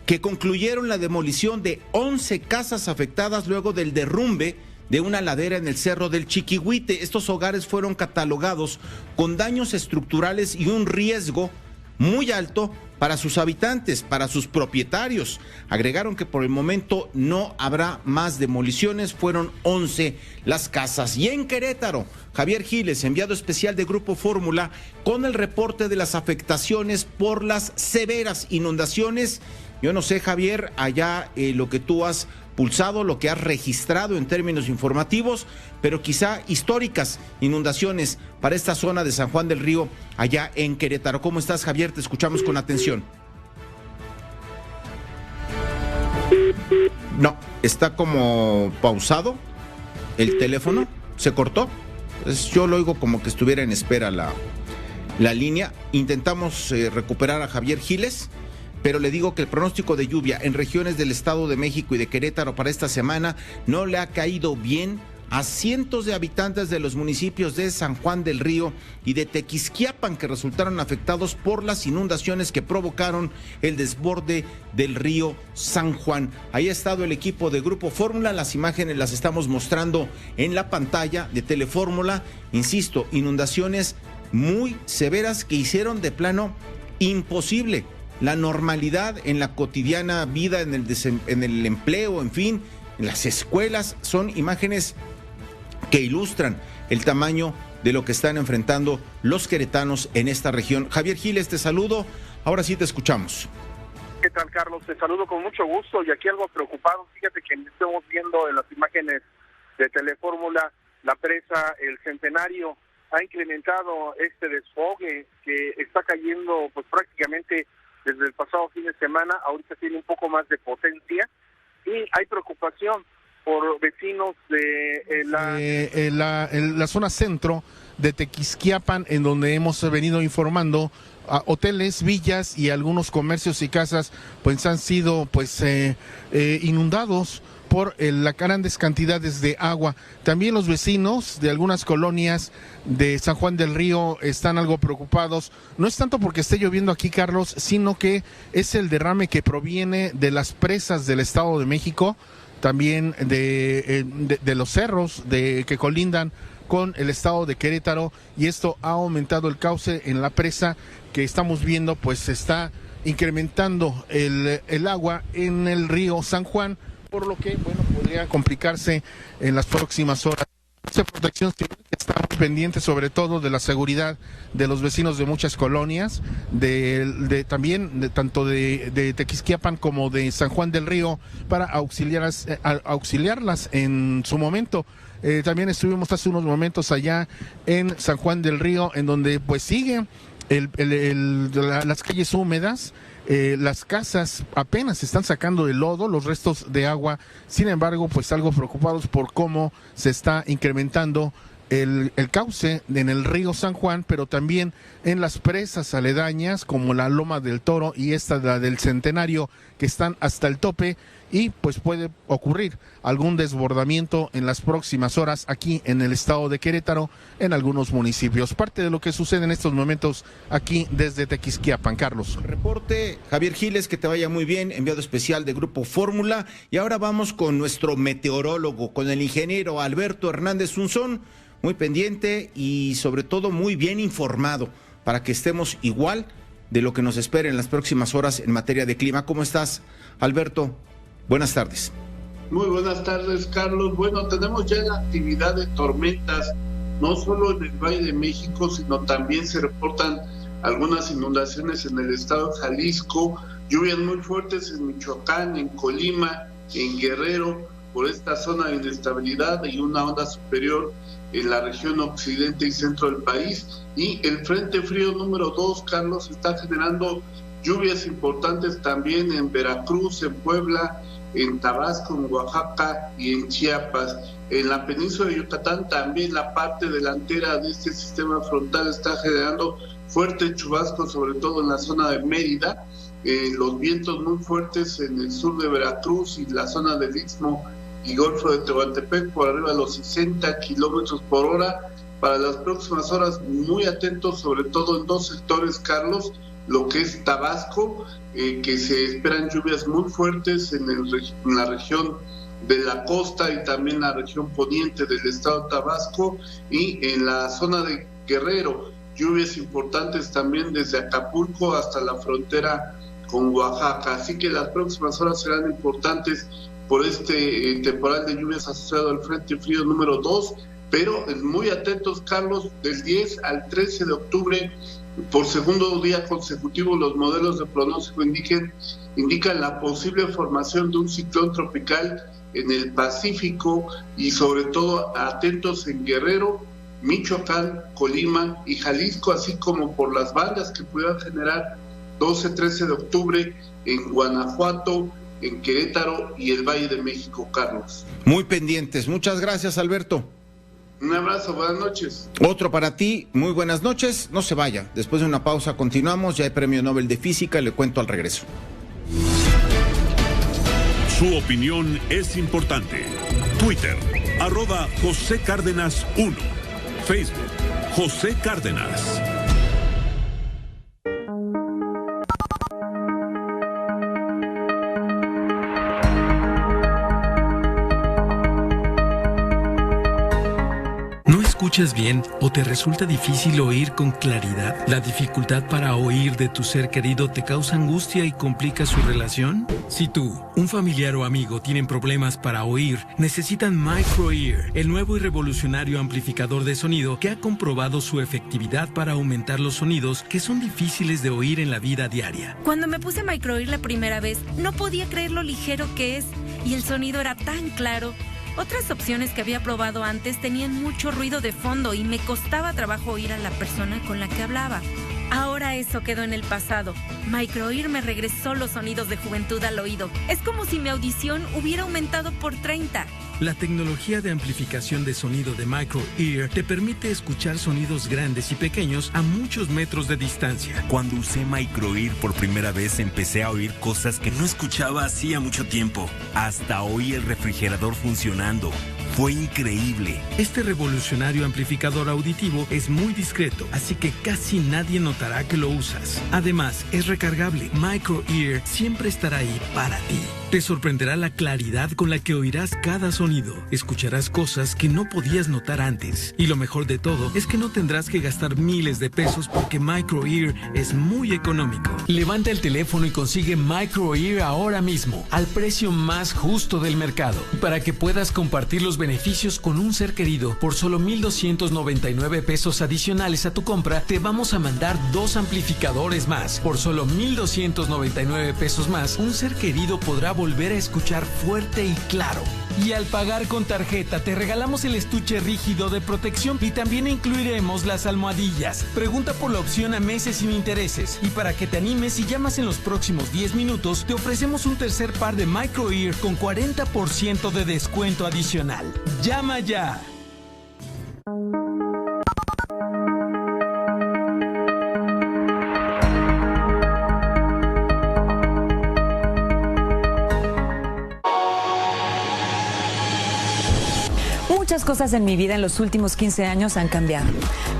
que concluyeron la demolición de 11 casas afectadas luego del derrumbe de una ladera en el Cerro del Chiquihuite. Estos hogares fueron catalogados con daños estructurales y un riesgo muy alto para sus habitantes, para sus propietarios. Agregaron que por el momento no habrá más demoliciones, fueron 11 las casas. Y en Querétaro, Javier Giles, enviado especial de Grupo Fórmula, con el reporte de las afectaciones por las severas inundaciones. Yo no sé, Javier, allá lo que tú has pulsado, lo que has registrado en términos informativos, pero quizá históricas inundaciones para esta zona de San Juan del Río, allá en Querétaro. ¿Cómo estás, Javier? Te escuchamos con atención. No, está como pausado el teléfono, se cortó. Entonces, yo lo oigo como que estuviera en espera la línea. Intentamos recuperar a Javier Giles, pero le digo que el pronóstico de lluvia en regiones del Estado de México y de Querétaro para esta semana no le ha caído bien a cientos de habitantes de los municipios de San Juan del Río y de Tequisquiapan, que resultaron afectados por las inundaciones que provocaron el desborde del río San Juan. Ahí ha estado el equipo de Grupo Fórmula, las imágenes las estamos mostrando en la pantalla de Telefórmula. Insisto, inundaciones muy severas que hicieron de plano imposible la normalidad en la cotidiana vida, en el empleo, en fin, en las escuelas. Son imágenes que ilustran el tamaño de lo que están enfrentando los queretanos en esta región. Javier Giles, te saludo. Ahora sí te escuchamos. ¿Qué tal, Carlos? Te saludo con mucho gusto y aquí algo preocupado. Fíjate que estamos viendo en las imágenes de Telefórmula la presa El Centenario ha incrementado este desfogue que está cayendo pues prácticamente desde el pasado fin de semana. Ahorita tiene un poco más de potencia y hay preocupación por vecinos de la zona centro de Tequisquiapan, en donde hemos venido informando. Hoteles, villas y algunos comercios y casas pues han sido inundados por las grandes cantidades de agua. También los vecinos de algunas colonias de San Juan del Río están algo preocupados. No es tanto porque esté lloviendo aquí, Carlos, sino que es el derrame que proviene de las presas del Estado de México, también de los cerros que colindan con el estado de Querétaro, y esto ha aumentado el cauce en la presa que estamos viendo, pues se está incrementando el agua en el río San Juan, por lo que, podría complicarse en las próximas horas. Protección Civil está muy pendiente sobre todo de la seguridad de los vecinos de muchas colonias, también tanto de Tequisquiapan como de San Juan del Río, para auxiliarlas en su momento. También estuvimos hace unos momentos allá en San Juan del Río, en donde pues sigue las calles húmedas. Las casas apenas están sacando del lodo, los restos de agua. Sin embargo, pues algo preocupados por cómo se está incrementando el cauce en el río San Juan, pero también en las presas aledañas como la Loma del Toro y la del Centenario, que están hasta el tope, y pues puede ocurrir algún desbordamiento en las próximas horas aquí en el estado de Querétaro, en algunos municipios. Parte de lo que sucede en estos momentos aquí desde Tequisquiapan. Carlos. Reporte Javier Giles, que te vaya muy bien, enviado especial de Grupo Fórmula. Y ahora vamos con nuestro meteorólogo, con el ingeniero Alberto Hernández Unzón, muy pendiente y sobre todo muy bien informado, para que estemos igual de lo que nos espera en las próximas horas en materia de clima. ¿Cómo estás, Alberto? Buenas tardes. Muy buenas tardes, Carlos. Bueno, tenemos ya la actividad de tormentas, no solo en el Valle de México, sino también se reportan algunas inundaciones en el estado de Jalisco, lluvias muy fuertes en Michoacán, en Colima, en Guerrero, por esta zona de inestabilidad y una onda superior en la región occidente y centro del país. Y el Frente Frío número 2, Carlos, está generando lluvias importantes también en Veracruz, en Puebla, en Tabasco, en Oaxaca y en Chiapas. En la península de Yucatán también la parte delantera de este sistema frontal está generando fuertes chubascos, sobre todo en la zona de Mérida, los vientos muy fuertes en el sur de Veracruz y la zona del Istmo y Golfo de Tehuantepec por arriba de los 60 kilómetros por hora. Para las próximas horas, muy atentos, sobre todo en dos sectores, Carlos, lo que es Tabasco, que se esperan lluvias muy fuertes en la región de la costa y también la región poniente del estado de Tabasco, y en la zona de Guerrero, lluvias importantes también desde Acapulco hasta la frontera con Oaxaca. Así que las próximas horas serán importantes por este temporal de lluvias asociado al Frente Frío número 2, pero muy atentos, Carlos, del 10 al 13 de octubre, por segundo día consecutivo, los modelos de pronóstico indican la posible formación de un ciclón tropical en el Pacífico, y sobre todo atentos en Guerrero, Michoacán, Colima y Jalisco, así como por las bandas que pudieran generar 12-13 de octubre en Guanajuato, en Querétaro y el Valle de México, Carlos. Muy pendientes. Muchas gracias, Alberto. Un abrazo, buenas noches. Otro para ti, muy buenas noches. No se vaya, después de una pausa continuamos, ya hay Premio Nobel de Física, le cuento al regreso. Su opinión es importante. Twitter, @José Cárdenas 1. Facebook, José Cárdenas. ¿Escuchas bien o te resulta difícil oír con claridad? ¿La dificultad para oír de tu ser querido te causa angustia y complica su relación? Si tú, un familiar o amigo tienen problemas para oír, necesitan MicroEar, el nuevo y revolucionario amplificador de sonido que ha comprobado su efectividad para aumentar los sonidos que son difíciles de oír en la vida diaria. Cuando me puse MicroEar la primera vez, no podía creer lo ligero que es y el sonido era tan claro. Otras opciones que había probado antes tenían mucho ruido de fondo y me costaba trabajo oír a la persona con la que hablaba. Ahora eso quedó en el pasado. MicroEar me regresó los sonidos de juventud al oído. Es como si mi audición hubiera aumentado por 30. La tecnología de amplificación de sonido de MicroEar te permite escuchar sonidos grandes y pequeños a muchos metros de distancia. Cuando usé MicroEar por primera vez empecé a oír cosas que no escuchaba hacía mucho tiempo. Hasta oí el refrigerador funcionando. Fue increíble. Este revolucionario amplificador auditivo es muy discreto, así que casi nadie notará que lo usas. Además, es recargable. MicroEar siempre estará ahí para ti. Te sorprenderá la claridad con la que oirás cada sonido. Escucharás cosas que no podías notar antes. Y lo mejor de todo es que no tendrás que gastar miles de pesos porque MicroEar es muy económico. Levanta el teléfono y consigue MicroEar ahora mismo, al precio más justo del mercado. Para que puedas compartir los beneficios con un ser querido, por solo 1,299 pesos adicionales a tu compra, te vamos a mandar 2 amplificadores más. Por solo 1,299 pesos más, un ser querido podrá volver a escuchar fuerte y claro. Y al pagar con tarjeta te regalamos el estuche rígido de protección y también incluiremos las almohadillas. Pregunta por la opción a meses sin intereses. Y para que te animes, si llamas en los próximos 10 minutos, te ofrecemos un tercer par de MicroEar con 40% de descuento adicional. ¡Llama ya! Muchas cosas en mi vida en los últimos 15 años han cambiado.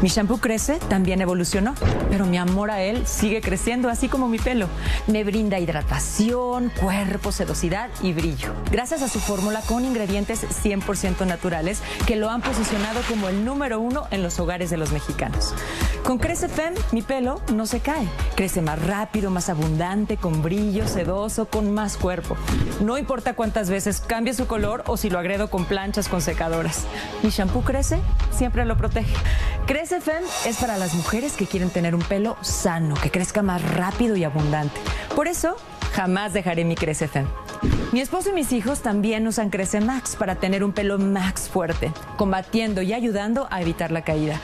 Mi shampoo Crece también evolucionó, pero mi amor a él sigue creciendo, así como mi pelo. Me brinda hidratación, cuerpo, sedosidad y brillo. Gracias a su fórmula con ingredientes 100% naturales que lo han posicionado como el número 1 en los hogares de los mexicanos. Con Crece Femme, mi pelo no se cae. Crece más rápido, más abundante, con brillo, sedoso, con más cuerpo. No importa cuántas veces cambie su color o si lo agredo con planchas con secadoras. Mi shampoo Crece siempre lo protege. Crece Femme es para las mujeres que quieren tener un pelo sano, que crezca más rápido y abundante. Por eso, jamás dejaré mi Crece Femme. Mi esposo y mis hijos también usan Crece Max para tener un pelo más fuerte, combatiendo y ayudando a evitar la caída.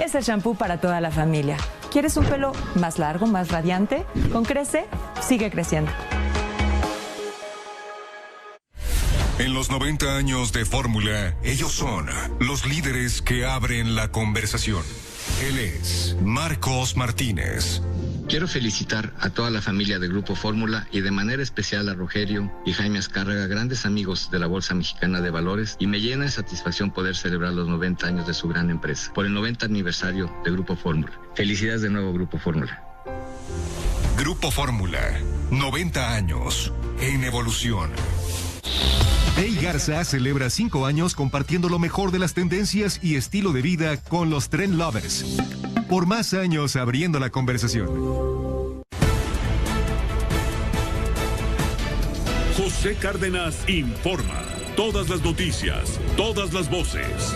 Es el shampoo para toda la familia. ¿Quieres un pelo más largo, más radiante? Con Crece, sigue creciendo. En los 90 años de Fórmula, ellos son los líderes que abren la conversación. Él es Marcos Martínez. Quiero felicitar a toda la familia de Grupo Fórmula y de manera especial a Rogelio y Jaime Azcárraga, grandes amigos de la Bolsa Mexicana de Valores, y me llena de satisfacción poder celebrar los 90 años de su gran empresa, por el 90 aniversario de Grupo Fórmula. Felicidades de nuevo, Grupo Fórmula. Grupo Fórmula, 90 años en evolución. Hey Garza celebra 5 años compartiendo lo mejor de las tendencias y estilo de vida con los Trend Lovers. Por más años abriendo la conversación. José Cárdenas informa. Todas las noticias, todas las voces.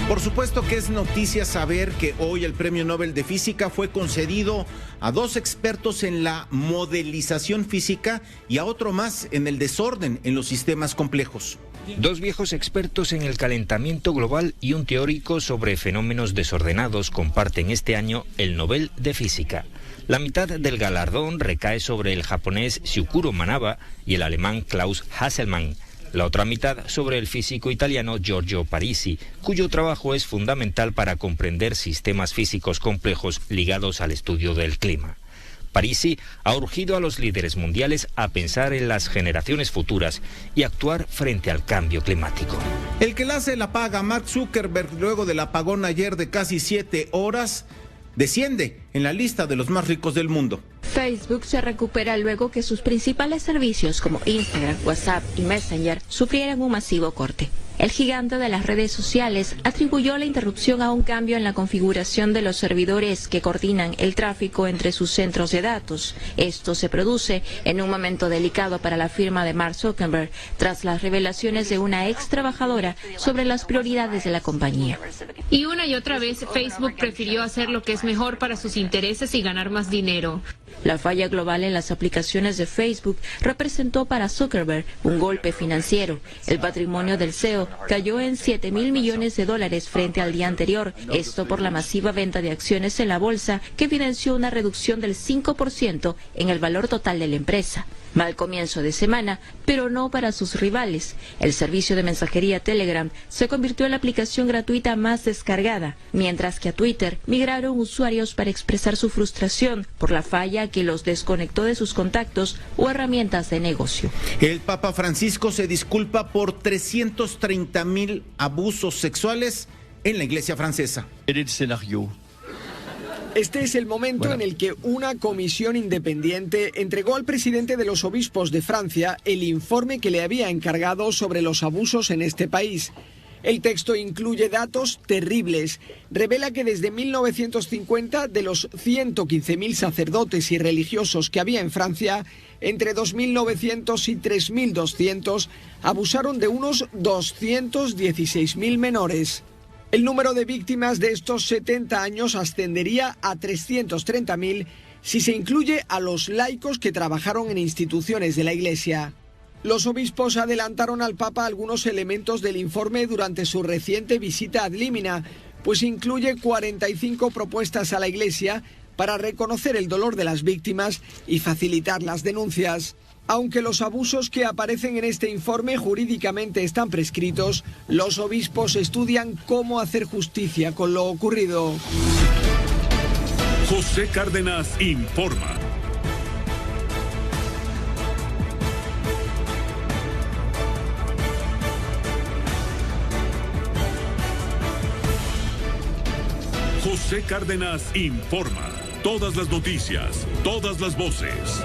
Por supuesto que es noticia saber que hoy el Premio Nobel de Física fue concedido a 2 expertos en la modelización física y a otro más en el desorden en los sistemas complejos. 2 viejos expertos en el calentamiento global y un teórico sobre fenómenos desordenados comparten este año el Nobel de Física. La mitad del galardón recae sobre el japonés Syukuro Manabe y el alemán Klaus Hasselmann. La otra mitad sobre el físico italiano Giorgio Parisi, cuyo trabajo es fundamental para comprender sistemas físicos complejos ligados al estudio del clima. Parisi ha urgido a los líderes mundiales a pensar en las generaciones futuras y actuar frente al cambio climático. El que la hace la paga, Mark Zuckerberg, luego del apagón ayer de casi 7 horas, desciende en la lista de los más ricos del mundo. Facebook se recupera luego que sus principales servicios como Instagram, WhatsApp y Messenger sufrieran un masivo corte. El gigante de las redes sociales atribuyó la interrupción a un cambio en la configuración de los servidores que coordinan el tráfico entre sus centros de datos. Esto se produce en un momento delicado para la firma de Mark Zuckerberg, tras las revelaciones de una ex trabajadora sobre las prioridades de la compañía. Y una y otra vez Facebook prefirió hacer lo que es mejor para sus intereses y ganar más dinero. La falla global en las aplicaciones de Facebook representó para Zuckerberg un golpe financiero. El patrimonio del CEO cayó en $7.000 millones frente al día anterior, esto por la masiva venta de acciones en la bolsa que evidenció una reducción del 5% en el valor total de la empresa. Mal comienzo de semana, pero no para sus rivales. El servicio de mensajería Telegram se convirtió en la aplicación gratuita más descargada, mientras que a Twitter migraron usuarios para expresar su frustración por la falla que los desconectó de sus contactos o herramientas de negocio. El Papa Francisco se disculpa por 330,000 abusos sexuales en la iglesia francesa. Este es el momento en el que una comisión independiente entregó al presidente de los obispos de Francia el informe que le había encargado sobre los abusos en este país. El texto incluye datos terribles. Revela que desde 1950, de los 115.000 sacerdotes y religiosos que había en Francia, entre 2.900 y 3.200 abusaron de unos 216.000 menores. El número de víctimas de estos 70 años ascendería a 330.000 si se incluye a los laicos que trabajaron en instituciones de la Iglesia. Los obispos adelantaron al Papa algunos elementos del informe durante su reciente visita ad limina, pues incluye 45 propuestas a la Iglesia para reconocer el dolor de las víctimas y facilitar las denuncias. Aunque los abusos que aparecen en este informe jurídicamente están prescritos, los obispos estudian cómo hacer justicia con lo ocurrido. José Cárdenas informa. José Cárdenas informa. Todas las noticias, todas las voces.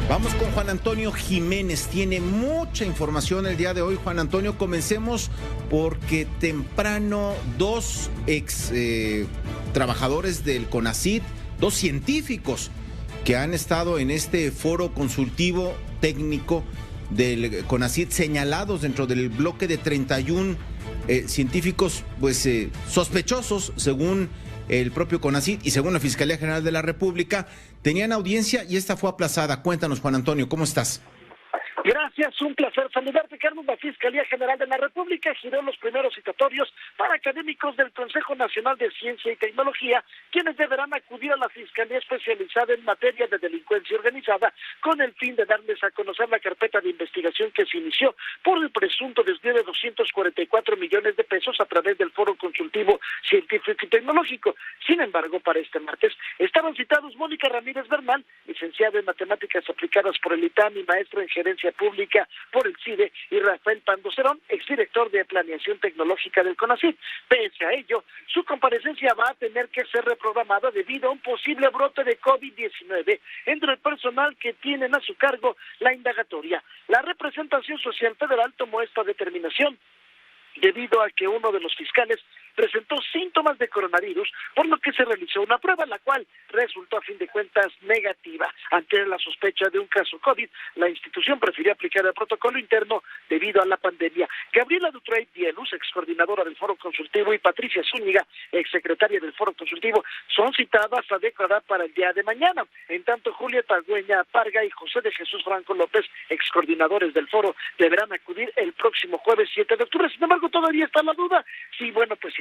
Vamos con Juan Antonio Jiménez, tiene mucha información el día de hoy. Juan Antonio, comencemos porque temprano dos trabajadores del CONACYT, dos científicos que han estado en este foro consultivo técnico del CONACYT señalados dentro del bloque de 31 científicos sospechosos, según el propio CONACYT y según la Fiscalía General de la República, tenían audiencia y esta fue aplazada. Cuéntanos, Juan Antonio, ¿cómo estás? Gracias, un placer saludarte, Carlos. La Fiscalía General de la República giró los primeros citatorios para académicos del Consejo Nacional de Ciencia y Tecnología, quienes deberán acudir a la Fiscalía Especializada en Materia de Delincuencia Organizada con el fin de darles a conocer la carpeta de investigación que se inició por el presunto desvío de 244 millones de pesos a través del Foro Consultivo Científico y Tecnológico. Sin embargo, para este martes estaban citados Mónica Ramírez Bernal, licenciada en Matemáticas Aplicadas por el ITAM y maestra en Gerencia Pública por el CIDE, y Rafael Pando Cerón, exdirector de Planeación Tecnológica del CONACYT. Pese a ello, su comparecencia va a tener que ser reprogramada debido a un posible brote de COVID-19 entre el personal que tienen a su cargo la indagatoria. La representación social federal tomó esta determinación debido a que uno de los fiscales presentó síntomas de coronavirus, por lo que se realizó una prueba, la cual resultó a fin de cuentas negativa. Ante la sospecha de un caso COVID, la institución prefirió aplicar el protocolo interno debido a la pandemia. Gabriela Dutrey Dielus, excoordinadora del Foro Consultivo, y Patricia Zúñiga, exsecretaria del Foro Consultivo, son citadas a declarar para el día de mañana. En tanto, Julieta Güeña Parga y José de Jesús Franco López, excoordinadores del Foro, deberán acudir el próximo jueves 7 de octubre. Sin embargo, todavía está la duda si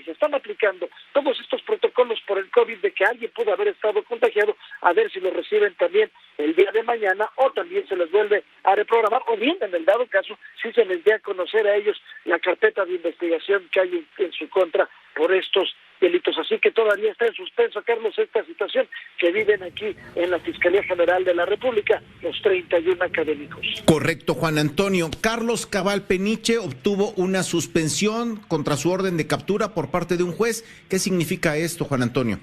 se están aplicando todos estos protocolos por el COVID, de que alguien pudo haber estado contagiado, a ver si lo reciben también el día de mañana o también se les vuelve a reprogramar, o bien, en el dado caso, si se les dé a conocer a ellos la carpeta de investigación que hay en su contra por estos delitos. Así que todavía está en suspenso, Carlos, esta situación que viven aquí en la Fiscalía General de la República los 31 académicos. Correcto, Juan Antonio. Carlos Cabal Peniche obtuvo una suspensión contra su orden de captura por parte de un juez. ¿Qué significa esto, Juan Antonio?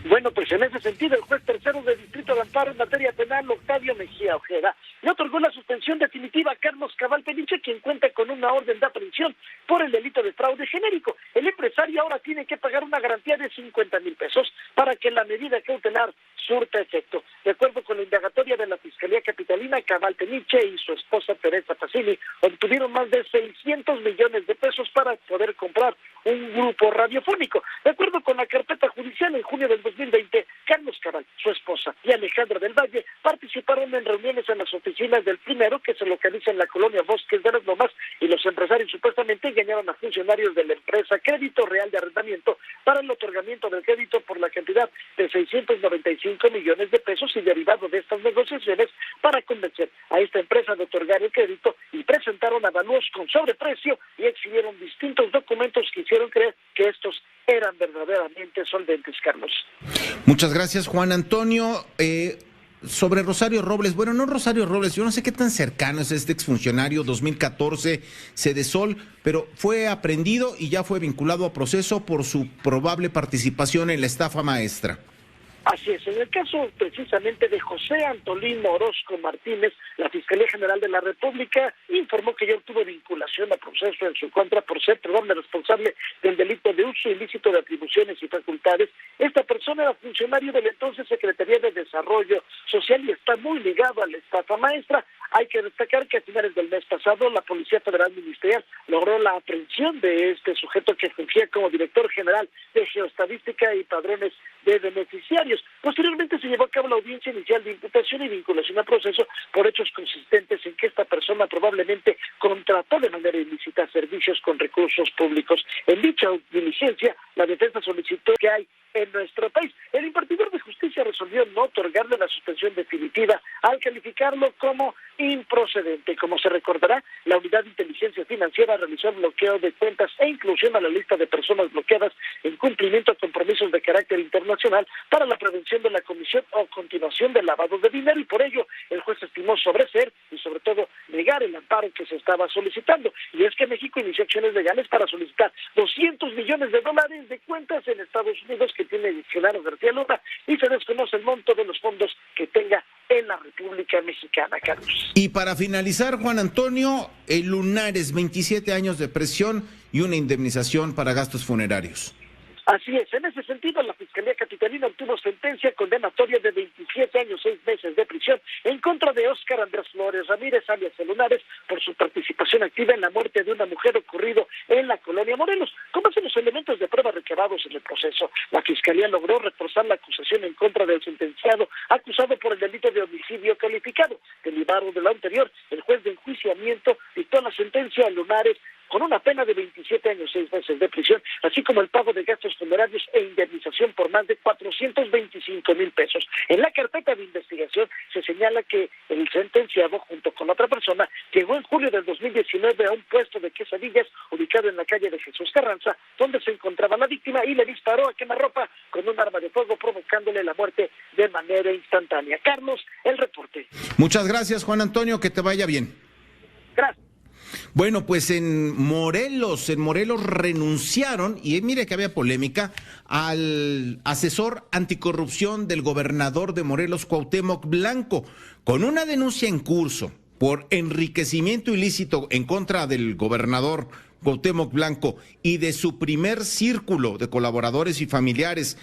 Bueno, pues en ese sentido, el juez tercero del Distrito de Amparo en materia penal, Octavio Mejía Ojeda, le otorgó la suspensión definitiva a Carlos Cabal Peniche, quien cuenta con una orden de aprehensión por el delito de fraude genérico. El empresario ahora tiene que pagar una garantía de 50,000 pesos para que la medida cautelar surta efecto. De acuerdo con la indagatoria de la Fiscalía Capitalina, Cabal Peniche y su esposa Teresa Pacini obtuvieron más de 600 millones de pesos para poder comprar un grupo radiofónico. De acuerdo con la carpeta judicial, en junio del 2020, Carlos Cabal, su esposa y Alejandra del Valle participaron en reuniones en las oficinas del Primero, que se localiza en la colonia Bosques de las Lomas, y los empresarios supuestamente engañaron a funcionarios de la empresa Crédito Real de Arrendamiento para el otorgamiento del crédito por la cantidad de 695 millones de pesos, y derivado de estas negociaciones para convencer a esta empresa de otorgar el crédito, y presentaron avalúos con sobreprecio y exhibieron distintos documentos que hicieron creer que estos eran verdaderamente solventes, Carlos. Muchas gracias, Juan Antonio. Sobre Rosario Robles, bueno, no Rosario Robles, yo no sé qué tan cercano es este exfuncionario, 2014, Cedesol, pero fue aprehendido y ya fue vinculado a proceso por su probable participación en la estafa maestra. Así es, en el caso precisamente de José Antolín Orozco Martínez, la Fiscalía General de la República informó que ya obtuvo vinculación a proceso en su contra por ser responsable del delito de uso ilícito de atribuciones y facultades. Esta persona era funcionario de la entonces Secretaría de Desarrollo Social y está muy ligado a la estafa maestra. Hay que destacar que a finales del mes pasado la Policía Federal Ministerial logró la aprehensión de este sujeto que fungía como director general de Geoestadística y Padrones de beneficiarios. Posteriormente se llevó a cabo la audiencia inicial de imputación y vinculación a proceso por hechos consistentes en que esta persona probablemente contrató de manera ilícita servicios con recursos públicos. En dicha diligencia, la defensa solicitó que hay en nuestro país. El impartidor de justicia resolvió no otorgarle la suspensión definitiva al calificarlo como improcedente. Como se recordará, la Unidad de Inteligencia Financiera realizó el bloqueo de cuentas e inclusión a la lista de personas bloqueadas en cumplimiento a compromisos de carácter internacional para la prevención de la comisión o continuación del lavado de dinero, y por ello el juez estimó sobreseer y sobre todo negar el amparo que se estaba solicitando. Y es que México inició acciones legales para solicitar $200 millones de cuentas en Estados Unidos que tiene Genaro García Luna, y se desconoce el monto de los fondos que tenga en la República Mexicana, Carlos. Y para finalizar, Juan Antonio, el Lunares, 27 años de prisión y una indemnización para gastos funerarios. Así es, en ese sentido, la Fiscalía Capitalina obtuvo sentencia condenatoria de 27 años, 6 meses de prisión en contra de Óscar Andrés Flores Ramírez, alias El Lunares, por su participación activa en la muerte de una mujer ocurrido en la colonia Morelos. Con base en los elementos de prueba recabados en el proceso, la Fiscalía logró reforzar la acusación en contra del sentenciado, acusado por el delito de homicidio calificado. Derivado de lo anterior, el juez de enjuiciamiento dictó la sentencia a Lunares con una pena de 27 años, 6 meses de prisión, así como el pago de gastos funerarios e indemnización por más de 425,000 pesos. En la carpeta de investigación se señala que el sentenciado, junto con otra persona, llegó en julio del 2019 a un puesto de quesadillas ubicado en la calle de Jesús Carranza, donde se encontraba la víctima, y le disparó a quemarropa con un arma de fuego, provocándole la muerte de manera instantánea. Carlos, el reporte. Muchas gracias, Juan Antonio, que te vaya bien. Gracias. Bueno, pues en Morelos renunciaron, y mire que había polémica, al asesor anticorrupción del gobernador de Morelos, Cuauhtémoc Blanco, con una denuncia en curso por enriquecimiento ilícito en contra del gobernador Cuauhtémoc Blanco y de su primer círculo de colaboradores y familiares.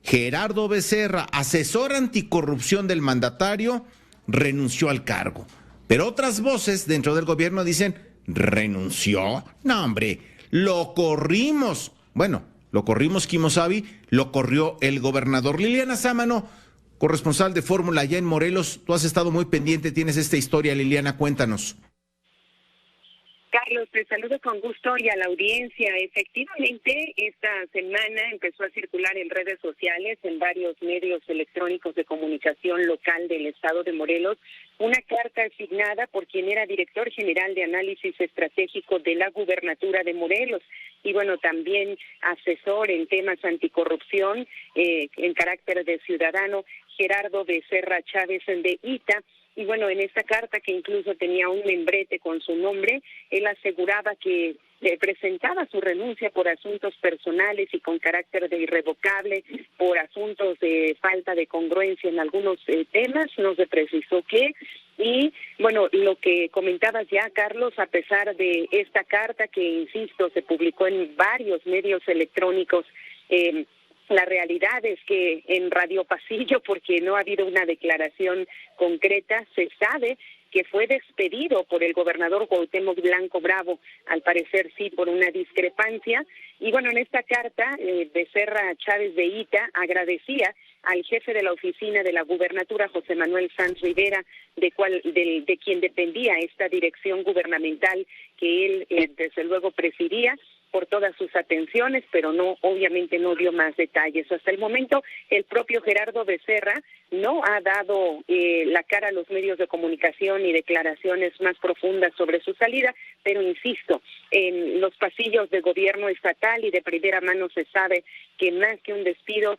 Gerardo Becerra, asesor anticorrupción del mandatario, renunció al cargo. Pero otras voces dentro del gobierno dicen, ¿renunció? No, hombre, lo corrimos. Bueno, lo corrimos Kimosabi, lo corrió el gobernador. Liliana Sámano, corresponsal de Fórmula allá en Morelos, tú has estado muy pendiente, tienes esta historia, Liliana, cuéntanos. Carlos, te saludo con gusto y a la audiencia. Efectivamente, esta semana empezó a circular en redes sociales, en varios medios electrónicos de comunicación local del estado de Morelos, una carta asignada por quien era director general de análisis estratégico de la gubernatura de Morelos y bueno, también asesor en temas anticorrupción en carácter de ciudadano, Gerardo Becerra Chávez de ITA. Y bueno, en esta carta, que incluso tenía un membrete con su nombre, él aseguraba que presentaba su renuncia por asuntos personales y con carácter de irrevocable, por asuntos de falta de congruencia en algunos temas, no se precisó qué. Y bueno, lo que comentabas ya, Carlos, a pesar de esta carta que, insisto, se publicó en varios medios electrónicos, la realidad es que en Radio Pasillo, porque no ha habido una declaración concreta, se sabe que fue despedido por el gobernador Cuauhtémoc Blanco Bravo, al parecer sí por una discrepancia. Y bueno, en esta carta, Becerra Chávez de ITA agradecía al jefe de la oficina de la gubernatura, José Manuel Sanz Rivera, de quien dependía esta dirección gubernamental que él desde luego presidía, por todas sus atenciones, pero obviamente no dio más detalles. Hasta el momento, el propio Gerardo Becerra no ha dado la cara a los medios de comunicación ni declaraciones más profundas sobre su salida, pero insisto, en los pasillos del gobierno estatal y de primera mano se sabe que más que un despido,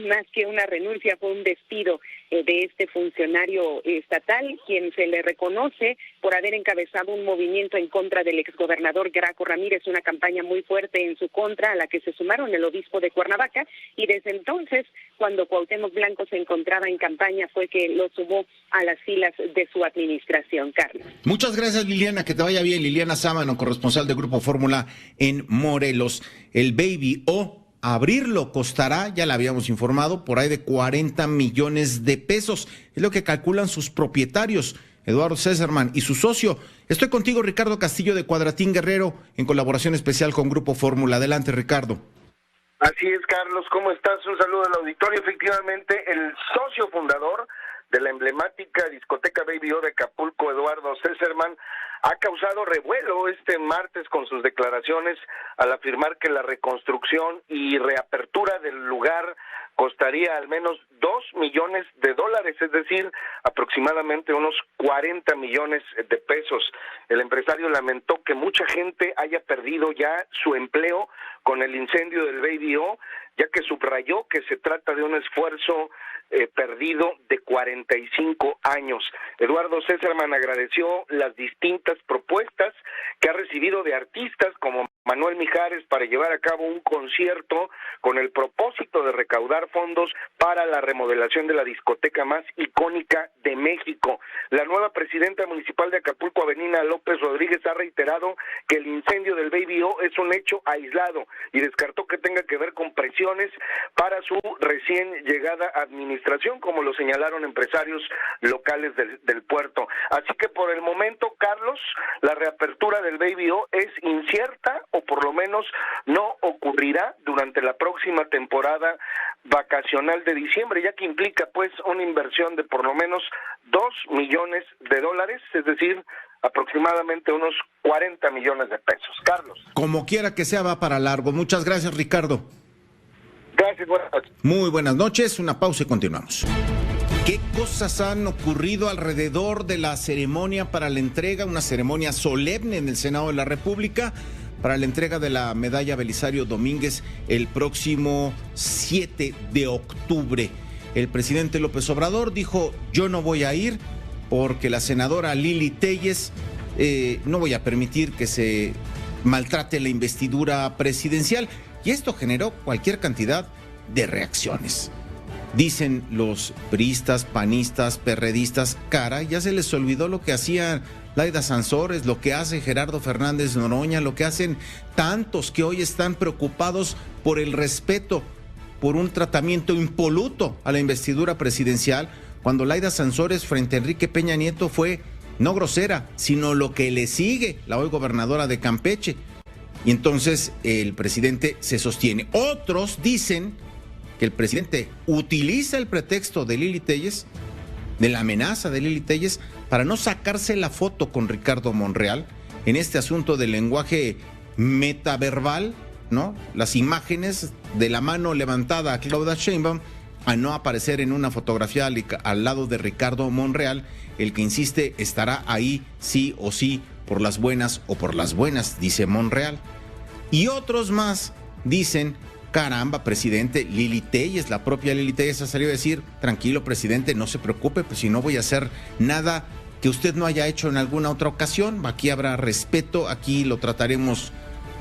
más que una renuncia, fue un despido de este funcionario estatal, quien se le reconoce por haber encabezado un movimiento en contra del exgobernador Graco Ramírez, una campaña muy fuerte en su contra, a la que se sumaron el obispo de Cuernavaca, y desde entonces, cuando Cuauhtémoc Blanco se encontraba en campaña, fue que lo sumó a las filas de su administración, Carlos. Muchas gracias, Liliana, que te vaya bien. Liliana Sámano, corresponsal de Grupo Fórmula en Morelos. El Baby O, abrirlo costará, ya la habíamos informado, por ahí de 40 millones de pesos. Es lo que calculan sus propietarios, Eduardo Césarman y su socio. Estoy contigo, Ricardo Castillo, de Cuadratín Guerrero, en colaboración especial con Grupo Fórmula. Adelante, Ricardo. Así es, Carlos, ¿cómo estás? Un saludo al auditorio. Efectivamente, el socio fundador de la emblemática discoteca Baby O de Acapulco, Eduardo Césarman, ha causado revuelo este martes con sus declaraciones al afirmar que la reconstrucción y reapertura del lugar costaría al menos $2 millones, es decir, aproximadamente unos 40 millones de pesos. El empresario lamentó que mucha gente haya perdido ya su empleo con el incendio del Baby O, ya que subrayó que se trata de un esfuerzo perdido de 45 años. Eduardo Césarman agradeció las distintas propuestas que ha recibido de artistas como Manuel Mijares para llevar a cabo un concierto con el propósito de recaudar fondos para la remodelación de la discoteca más icónica de México. La nueva presidenta municipal de Acapulco, Avelina López Rodríguez, ha reiterado que el incendio del Baby O es un hecho aislado y descartó que tenga que ver con presiones para su recién llegada administración, como lo señalaron empresarios locales del puerto. Así que por el momento, Carlos, la reapertura del Baby O es incierta, o por lo menos no ocurrirá durante la próxima temporada vacacional de diciembre, ya que implica pues una inversión de por lo menos $2 millones, es decir, aproximadamente unos 40 millones de pesos. Carlos. Como quiera que sea, va para largo. Muchas gracias, Ricardo. Gracias, buenas noches. Muy buenas noches, una pausa y continuamos. ¿Qué cosas han ocurrido alrededor de la ceremonia para la entrega, una ceremonia solemne en el Senado de la República, para la entrega de la medalla Belisario Domínguez el próximo 7 de octubre? El presidente López Obrador dijo: yo no voy a ir porque la senadora Lili Téllez, no voy a permitir que se maltrate la investidura presidencial. Y esto generó cualquier cantidad de reacciones. Dicen los priistas, panistas, perredistas: cara, ya se les olvidó lo que hacía Laida Sansores, lo que hace Gerardo Fernández Noroña, lo que hacen tantos que hoy están preocupados por el respeto, por un tratamiento impoluto a la investidura presidencial, cuando Laida Sansores frente a Enrique Peña Nieto fue no grosera, sino lo que le sigue, la hoy gobernadora de Campeche. Y entonces el presidente se sostiene. Otros dicen que el presidente utiliza el pretexto de Lili Téllez, de la amenaza de Lili Téllez, para no sacarse la foto con Ricardo Monreal en este asunto del lenguaje metaverbal, ¿no? Las imágenes de la mano levantada a Claudia Sheinbaum a no aparecer en una fotografía al lado de Ricardo Monreal, el que insiste estará ahí sí o sí, por las buenas o por las buenas, dice Monreal. Y otros más dicen: caramba, presidente, Lili Téllez, la propia Lili Téllez ha salido a decir: tranquilo, presidente, no se preocupe, pues si no voy a hacer nada que usted no haya hecho en alguna otra ocasión, aquí habrá respeto, aquí lo trataremos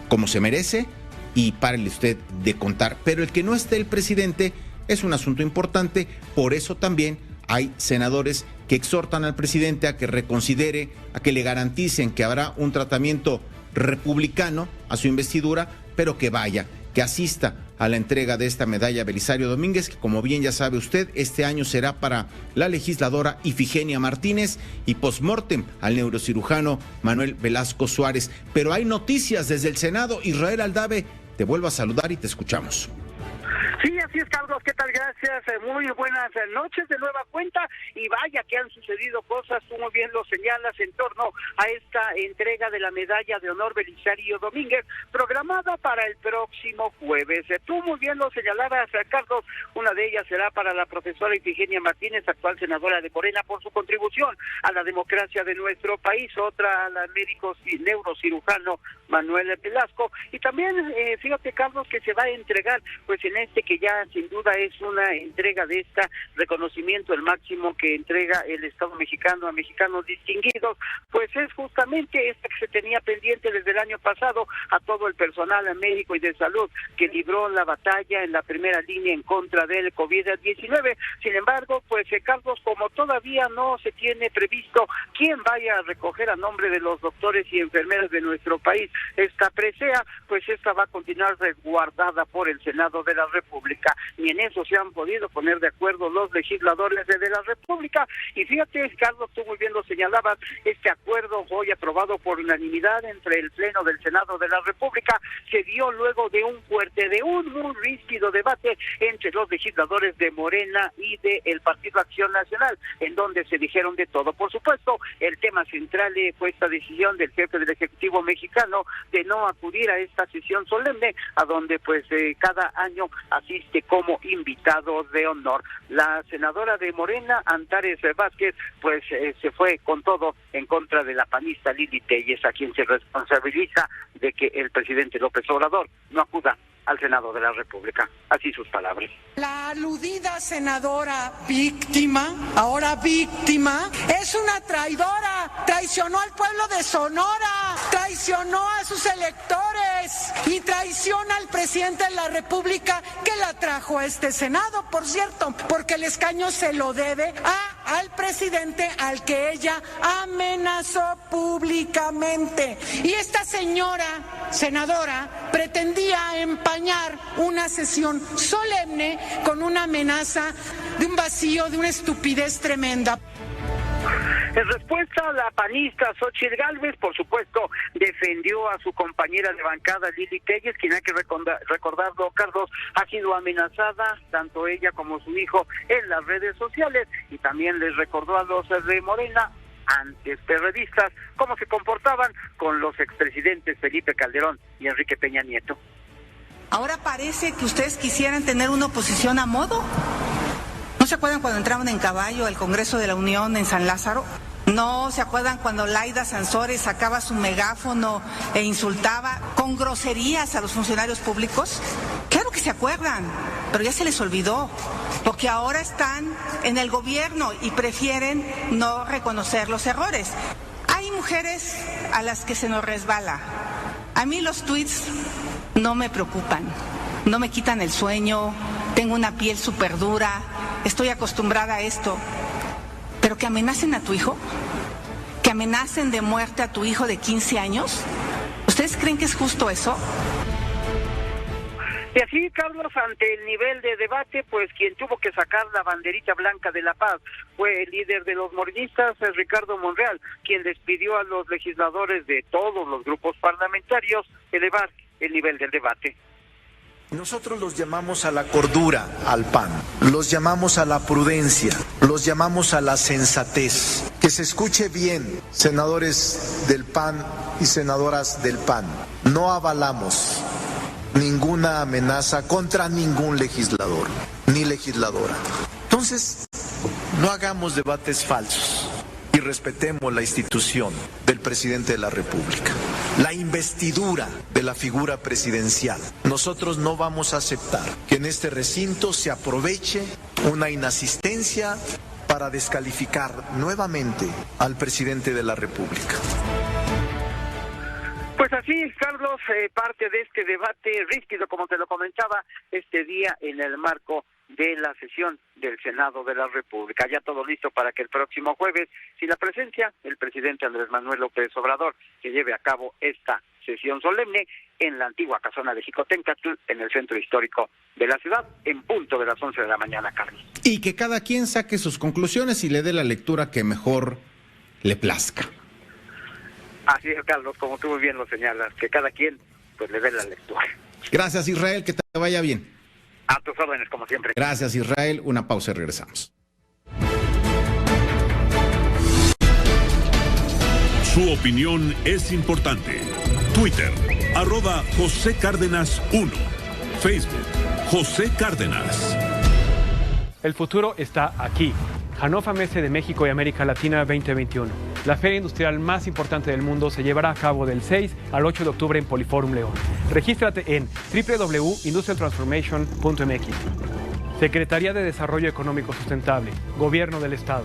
como se merece y párele usted de contar. Pero el que no esté el presidente es un asunto importante, por eso también hay senadores que exhortan al presidente a que reconsidere, a que le garanticen que habrá un tratamiento republicano a su investidura, pero que vaya, que asista a la entrega de esta medalla Belisario Domínguez, que como bien ya sabe usted, este año será para la legisladora Ifigenia Martínez y postmortem al neurocirujano Manuel Velasco Suárez. Pero hay noticias desde el Senado. Israel Aldave, te vuelvo a saludar y te escuchamos. Sí, así es, Carlos, ¿qué tal? Gracias, muy buenas noches de nueva cuenta, y vaya que han sucedido cosas, tú muy bien lo señalas, en torno a esta entrega de la medalla de honor Belisario Domínguez, programada para el próximo jueves. Tú muy bien lo señalabas, Carlos, una de ellas será para la profesora Ifigenia Martínez, actual senadora de Morena, por su contribución a la democracia de nuestro país, otra al médico neurocirujano Manuel Velasco, y también, fíjate, Carlos, que se va a entregar, pues en este que ya sin duda es una entrega de este reconocimiento, el máximo que entrega el Estado mexicano a mexicanos distinguidos, pues es justamente esta que se tenía pendiente desde el año pasado a todo el personal médico y de salud que libró la batalla en la primera línea en contra del COVID-19. Sin embargo, pues Carlos, como todavía no se tiene previsto quién vaya a recoger a nombre de los doctores y enfermeras de nuestro país esta presea, pues esta va a continuar resguardada por el Senado de la República. República. Ni en eso se han podido poner de acuerdo los legisladores de la República. Y fíjate, Carlos, tú muy bien lo señalabas, este acuerdo hoy aprobado por unanimidad entre el Pleno del Senado de la República se dio luego de un muy rígido debate entre los legisladores de Morena y del Partido Acción Nacional, en donde se dijeron de todo. Por supuesto, el tema central fue esta decisión del jefe del Ejecutivo mexicano de no acudir a esta sesión solemne, a donde pues cada año asiste como invitado de honor. La senadora de Morena, Antares Vázquez, pues se fue con todo en contra de la panista Lili Telles, a quien se responsabiliza de que el presidente López Obrador no acuda al Senado de la República. Así sus palabras. La aludida senadora ahora víctima, es una traidora. Traicionó al pueblo de Sonora, traicionó a sus electores y traiciona al presidente de la República, que la trajo a este Senado, por cierto, porque el escaño se lo debe al presidente al que ella amenazó públicamente. Y esta señora senadora pretendía empañar una sesión solemne con una amenaza de un vacío, de una estupidez tremenda. En respuesta, la panista Xóchitl Gálvez, por supuesto, defendió a su compañera de bancada Lili Telles, quien hay que recordarlo, Carlos, ha sido amenazada, tanto ella como su hijo, en las redes sociales, y también les recordó a los de Morena, antes periodistas, cómo se comportaban con los expresidentes Felipe Calderón y Enrique Peña Nieto. Ahora parece que ustedes quisieran tener una oposición a modo. ¿No se acuerdan cuando entraban en caballo al Congreso de la Unión en San Lázaro? ¿No se acuerdan cuando Laida Sansores sacaba su megáfono e insultaba con groserías a los funcionarios públicos? Claro que se acuerdan, pero ya se les olvidó, porque ahora están en el gobierno y prefieren no reconocer los errores. Hay mujeres a las que se nos resbala. A mí los tweets no me preocupan, no me quitan el sueño, tengo una piel súper dura, estoy acostumbrada a esto. Pero que amenacen a tu hijo, que amenacen de muerte a tu hijo de 15 años, ¿ustedes creen que es justo eso? Y así, Carlos, ante el nivel de debate, pues quien tuvo que sacar la banderita blanca de la paz fue el líder de los morenistas, Ricardo Monreal, quien les pidió a los legisladores de todos los grupos parlamentarios elevar el nivel del debate. Nosotros los llamamos a la cordura, al PAN, los llamamos a la prudencia, los llamamos a la sensatez. Que se escuche bien, senadores del PAN y senadoras del PAN, no avalamos ninguna amenaza contra ningún legislador, ni legisladora. Entonces, no hagamos debates falsos y respetemos la institución del presidente de la República, la investidura de la figura presidencial. Nosotros no vamos a aceptar que en este recinto se aproveche una inasistencia para descalificar nuevamente al presidente de la República. Pues así, Carlos, parte de este debate rígido, como te lo comentaba, este día en el marco de la sesión del Senado de la República. Ya todo listo para que el próximo jueves, sin la presencia del presidente Andrés Manuel López Obrador, se lleve a cabo esta sesión solemne en la antigua casona de Jicotencatl, en el centro histórico de la ciudad, en punto de las 11 de la mañana, Carlos. Y que cada quien saque sus conclusiones y le dé la lectura que mejor le plazca. Así es, Carlos, como tú muy bien lo señalas, que cada quien pues le dé la lectura. Gracias, Israel, que te vaya bien. A tus órdenes, como siempre. Gracias, Israel. Una pausa y regresamos. Su opinión es importante. Twitter, @José Cárdenas 1. Facebook, José Cárdenas. El futuro está aquí. Hannover Messe de México y América Latina 2021. La feria industrial más importante del mundo se llevará a cabo del 6 al 8 de octubre en Poliforum León. Regístrate en www.industrialtransformation.mx. Secretaría de Desarrollo Económico Sustentable, Gobierno del Estado.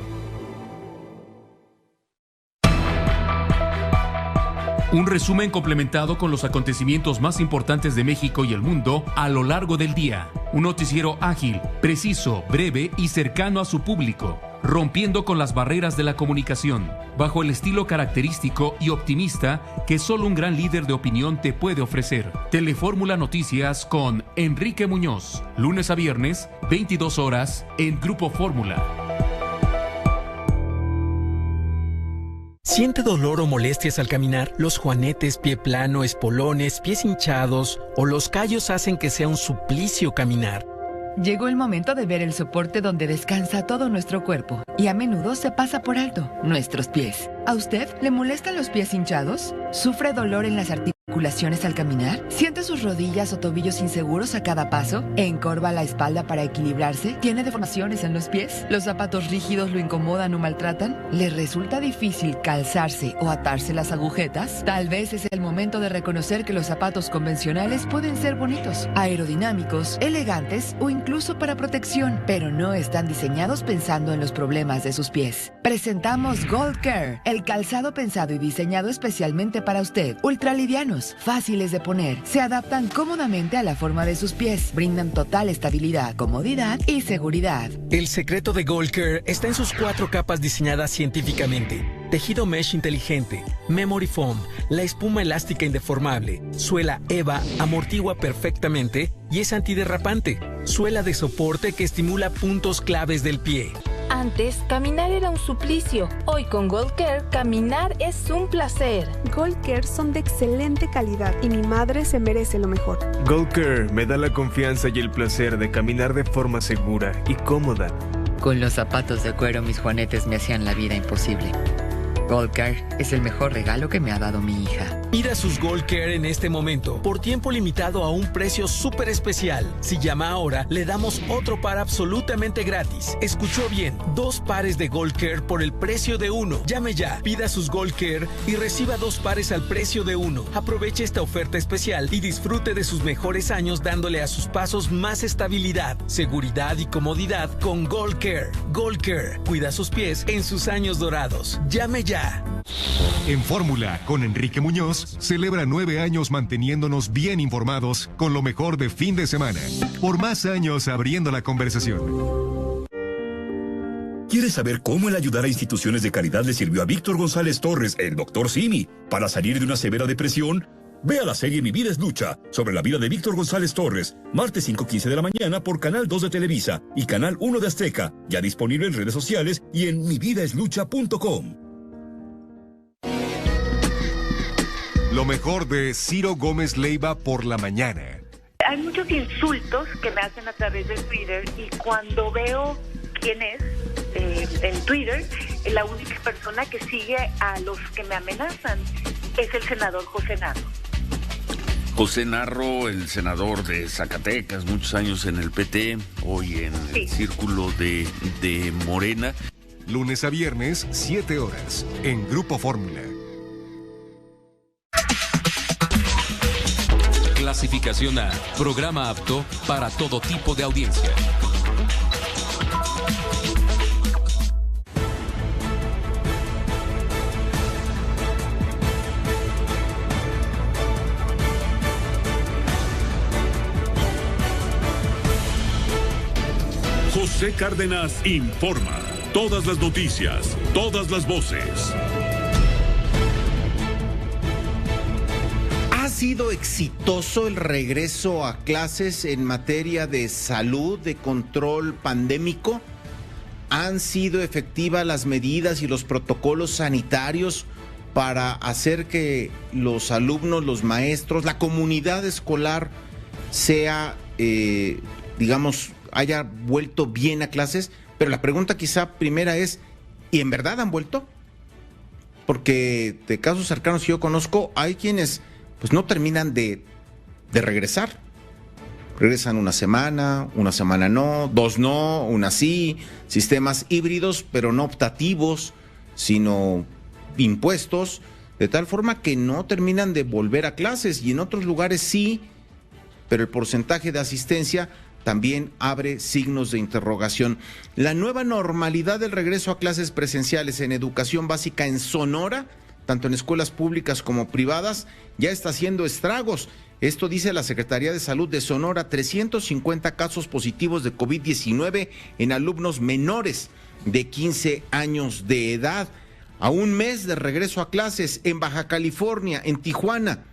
Un resumen complementado con los acontecimientos más importantes de México y el mundo a lo largo del día. Un noticiero ágil, preciso, breve y cercano a su público. rompiendo con las barreras de la comunicación, bajo el estilo característico y optimista que solo un gran líder de opinión te puede ofrecer. Telefórmula Noticias con Enrique Muñoz, lunes a viernes, 22 horas, en Grupo Fórmula. ¿Siente dolor o molestias al caminar? Los juanetes, pie plano, espolones, pies hinchados o los callos hacen que sea un suplicio caminar. Llegó el momento de ver el soporte donde descansa todo nuestro cuerpo y a menudo se pasa por alto, nuestros pies. ¿A usted le molestan los pies hinchados? ¿Sufre dolor en las articulaciones al caminar? ¿Siente sus rodillas o tobillos inseguros a cada paso? ¿Encorva la espalda para equilibrarse? ¿Tiene deformaciones en los pies? ¿Los zapatos rígidos lo incomodan o maltratan? ¿Le resulta difícil calzarse o atarse las agujetas? Tal vez es el momento de reconocer que los zapatos convencionales pueden ser bonitos, aerodinámicos, elegantes o incluso para protección, pero no están diseñados pensando en los problemas de sus pies. Presentamos Gold Care, el calzado pensado y diseñado especialmente para usted. Ultralivianos, fáciles de poner, se adaptan cómodamente a la forma de sus pies, brindan total estabilidad, comodidad y seguridad. El secreto de Gold Care está en sus 4 capas diseñadas científicamente. Tejido mesh inteligente, memory foam, la espuma elástica indeformable, suela EVA amortigua perfectamente y es antiderrapante, suela de soporte que estimula puntos claves del pie. Antes, caminar era un suplicio. Hoy con Gold Care, caminar es un placer. Gold Care son de excelente calidad y mi madre se merece lo mejor. Gold Care me da la confianza y el placer de caminar de forma segura y cómoda. Con los zapatos de cuero mis juanetes me hacían la vida imposible. Gold Care es el mejor regalo que me ha dado mi hija. Pida sus Gold Care en este momento, por tiempo limitado a un precio súper especial. Si llama ahora, le damos otro par absolutamente gratis. Escuchó bien, 2 pares de Gold Care por el precio de 1. Llame ya, pida sus Gold Care y reciba 2 pares al precio de 1. Aproveche esta oferta especial y disfrute de sus mejores años dándole a sus pasos más estabilidad, seguridad y comodidad con Gold Care. Gold Care, cuida sus pies en sus años dorados. Llame ya. En Fórmula, con Enrique Muñoz, celebra 9 años manteniéndonos bien informados con lo mejor de fin de semana. Por más años abriendo la conversación. ¿Quieres saber cómo el ayudar a instituciones de caridad le sirvió a Víctor González Torres, el Dr. Simi, para salir de una severa depresión? Vea la serie Mi Vida es Lucha, sobre la vida de Víctor González Torres, martes 5:15 de la mañana por Canal 2 de Televisa y Canal 1 de Azteca, ya disponible en redes sociales y en mividaeslucha.com. Lo mejor de Ciro Gómez Leiva por la mañana. Hay muchos insultos que me hacen a través de Twitter y cuando veo quién es en Twitter, la única persona que sigue a los que me amenazan es el senador José Narro. José Narro, el senador de Zacatecas, muchos años en el PT, hoy en el círculo de Morena. Lunes a viernes, 7 horas, en Grupo Fórmula. Clasificación A. Programa apto para todo tipo de audiencia. José Cárdenas informa. Todas las noticias, todas las voces. ¿Ha sido exitoso el regreso a clases en materia de salud, de control pandémico? ¿Han sido efectivas las medidas y los protocolos sanitarios para hacer que los alumnos, los maestros, la comunidad escolar sea, haya vuelto bien a clases? Pero la pregunta quizá primera es, ¿y en verdad han vuelto? Porque de casos cercanos que yo conozco, hay quienes pues no terminan de regresar. Regresan una semana no, 2 no, una sí, sistemas híbridos, pero no optativos, sino impuestos, de tal forma que no terminan de volver a clases, y en otros lugares sí, pero el porcentaje de asistencia también abre signos de interrogación. La nueva normalidad del regreso a clases presenciales en educación básica en Sonora, tanto en escuelas públicas como privadas, ya está haciendo estragos. Esto dice la Secretaría de Salud de Sonora, 350 casos positivos de COVID-19 en alumnos menores de 15 años de edad. A un mes de regreso a clases en Baja California, en Tijuana,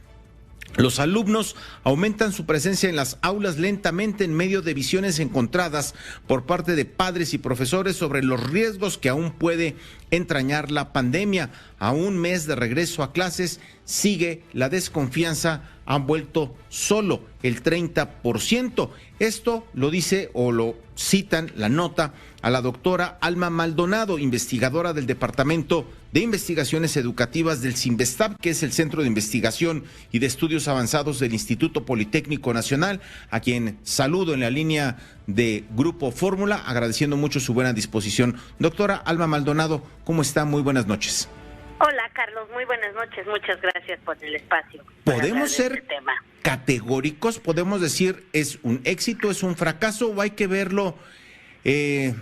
los alumnos aumentan su presencia en las aulas lentamente en medio de visiones encontradas por parte de padres y profesores sobre los riesgos que aún puede entrañar la pandemia. A un mes de regreso a clases sigue la desconfianza, han vuelto solo el 30%. Esto lo dice o lo citan la nota a la doctora Alma Maldonado, investigadora del Departamento de Investigaciones Educativas del CINVESTAB, que es el Centro de Investigación y de Estudios Avanzados del Instituto Politécnico Nacional, a quien saludo en la línea de Grupo Fórmula, agradeciendo mucho su buena disposición. Doctora Alma Maldonado, ¿cómo está? Muy buenas noches. Hola, Carlos, muy buenas noches, muchas gracias por el espacio. ¿Podemos ser categóricos? ¿Podemos decir es un éxito, es un fracaso o hay que verlo en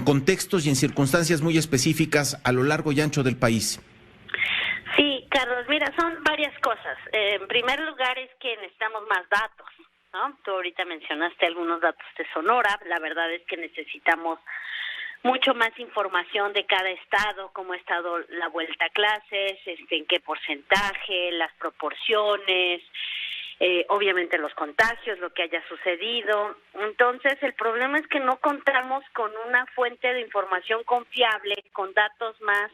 contextos y en circunstancias muy específicas a lo largo y ancho del país? Sí, Carlos, mira, son varias cosas. En primer lugar es que necesitamos más datos, ¿no? Tú ahorita mencionaste algunos datos de Sonora, la verdad es que necesitamos mucho más información de cada estado, cómo ha estado la vuelta a clases, en qué porcentaje, las proporciones, obviamente los contagios, lo que haya sucedido. Entonces, el problema es que no contamos con una fuente de información confiable, con datos más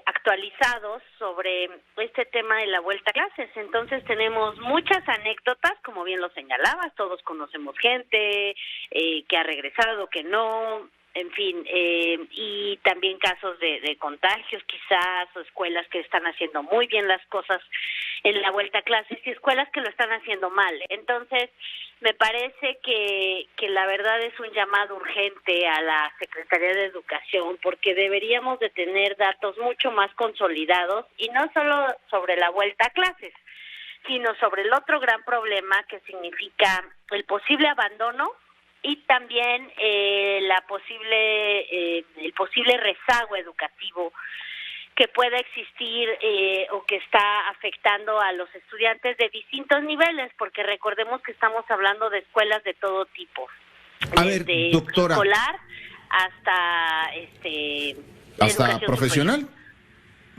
actualizados sobre este tema de la vuelta a clases. Entonces tenemos muchas anécdotas, como bien lo señalabas, todos conocemos gente que ha regresado, que no, en fin, y también casos de contagios quizás, o escuelas que están haciendo muy bien las cosas en la vuelta a clases y escuelas que lo están haciendo mal. Entonces, me parece que la verdad es un llamado urgente a la Secretaría de Educación, porque deberíamos de tener datos mucho más consolidados, y no solo sobre la vuelta a clases, sino sobre el otro gran problema que significa el posible abandono y también el posible rezago educativo que pueda existir o que está afectando a los estudiantes de distintos niveles, porque recordemos que estamos hablando de escuelas de todo tipo, desde doctora, escolar hasta profesional. Superior.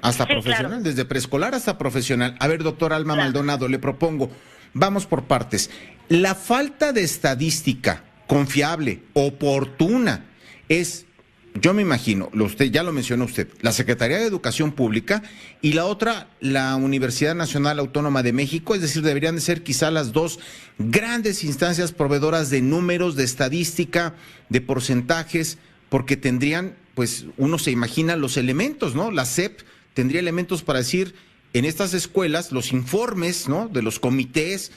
Hasta Sí, profesional, claro. Desde preescolar hasta profesional. A ver, doctora Alma Maldonado, le propongo, vamos por partes. La falta de estadística confiable, oportuna, es, yo me imagino, usted ya lo mencionó usted, la Secretaría de Educación Pública y la otra, la Universidad Nacional Autónoma de México, es decir, deberían de ser quizá las dos grandes instancias proveedoras de números, de estadística, de porcentajes, porque tendrían, pues uno se imagina los elementos, ¿no? La SEP tendría elementos para decir, en estas escuelas, los informes, ¿no?, de los comités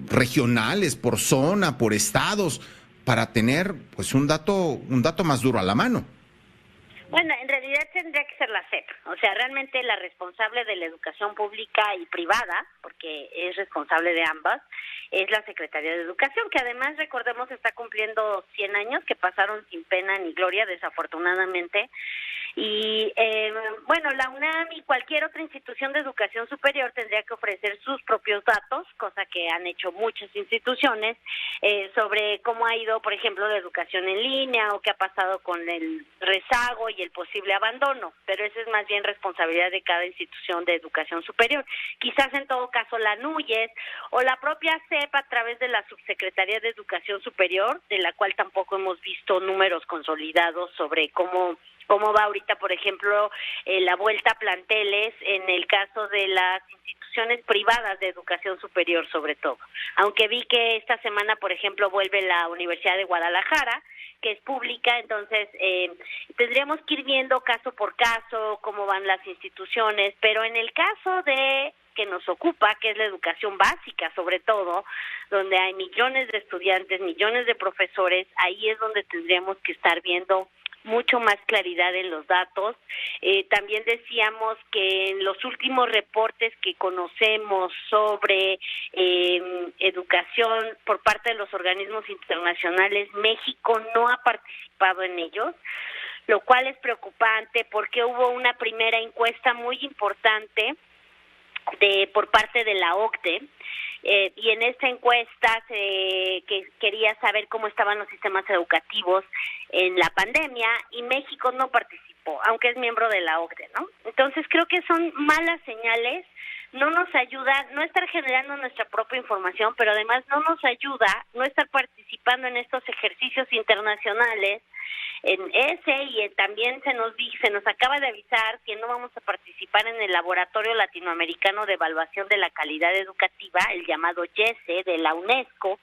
regionales, por zona, por estados, para tener pues un dato más duro a la mano. Bueno, en realidad tendría que ser la SEP, o sea, realmente la responsable de la educación pública y privada, porque es responsable de ambas, es la Secretaría de Educación, que además, recordemos, está cumpliendo 100 años, que pasaron sin pena ni gloria, desafortunadamente. Y bueno, la UNAM y cualquier otra institución de educación superior tendría que ofrecer sus propios datos, cosa que han hecho muchas instituciones, sobre cómo ha ido, por ejemplo, la educación en línea o qué ha pasado con el rezago y el posible abandono, pero eso es más bien responsabilidad de cada institución de educación superior. Quizás en todo caso la NUYES o la propia SEP a través de la Subsecretaría de Educación Superior, de la cual tampoco hemos visto números consolidados sobre cómo va ahorita, por ejemplo, la vuelta a planteles en el caso de las instituciones privadas de educación superior, sobre todo. Aunque vi que esta semana, por ejemplo, vuelve la Universidad de Guadalajara, que es pública, entonces tendríamos que ir viendo caso por caso cómo van las instituciones, pero en el caso de que nos ocupa, que es la educación básica, sobre todo, donde hay millones de estudiantes, millones de profesores, ahí es donde tendríamos que estar viendo mucho más claridad en los datos. También decíamos que en los últimos reportes que conocemos sobre educación por parte de los organismos internacionales, México no ha participado en ellos, lo cual es preocupante porque hubo una primera encuesta muy importante por parte de la OCDE, y en esta encuesta que quería saber cómo estaban los sistemas educativos en la pandemia, y México no participó, aunque es miembro de la OCDE, ¿no? Entonces creo que son malas señales, no nos ayuda no estar generando nuestra propia información, pero además no nos ayuda no estar participando en estos ejercicios internacionales. También se nos acaba de avisar que no vamos a participar en el Laboratorio Latinoamericano de Evaluación de la Calidad Educativa, el llamado YESE de la UNESCO,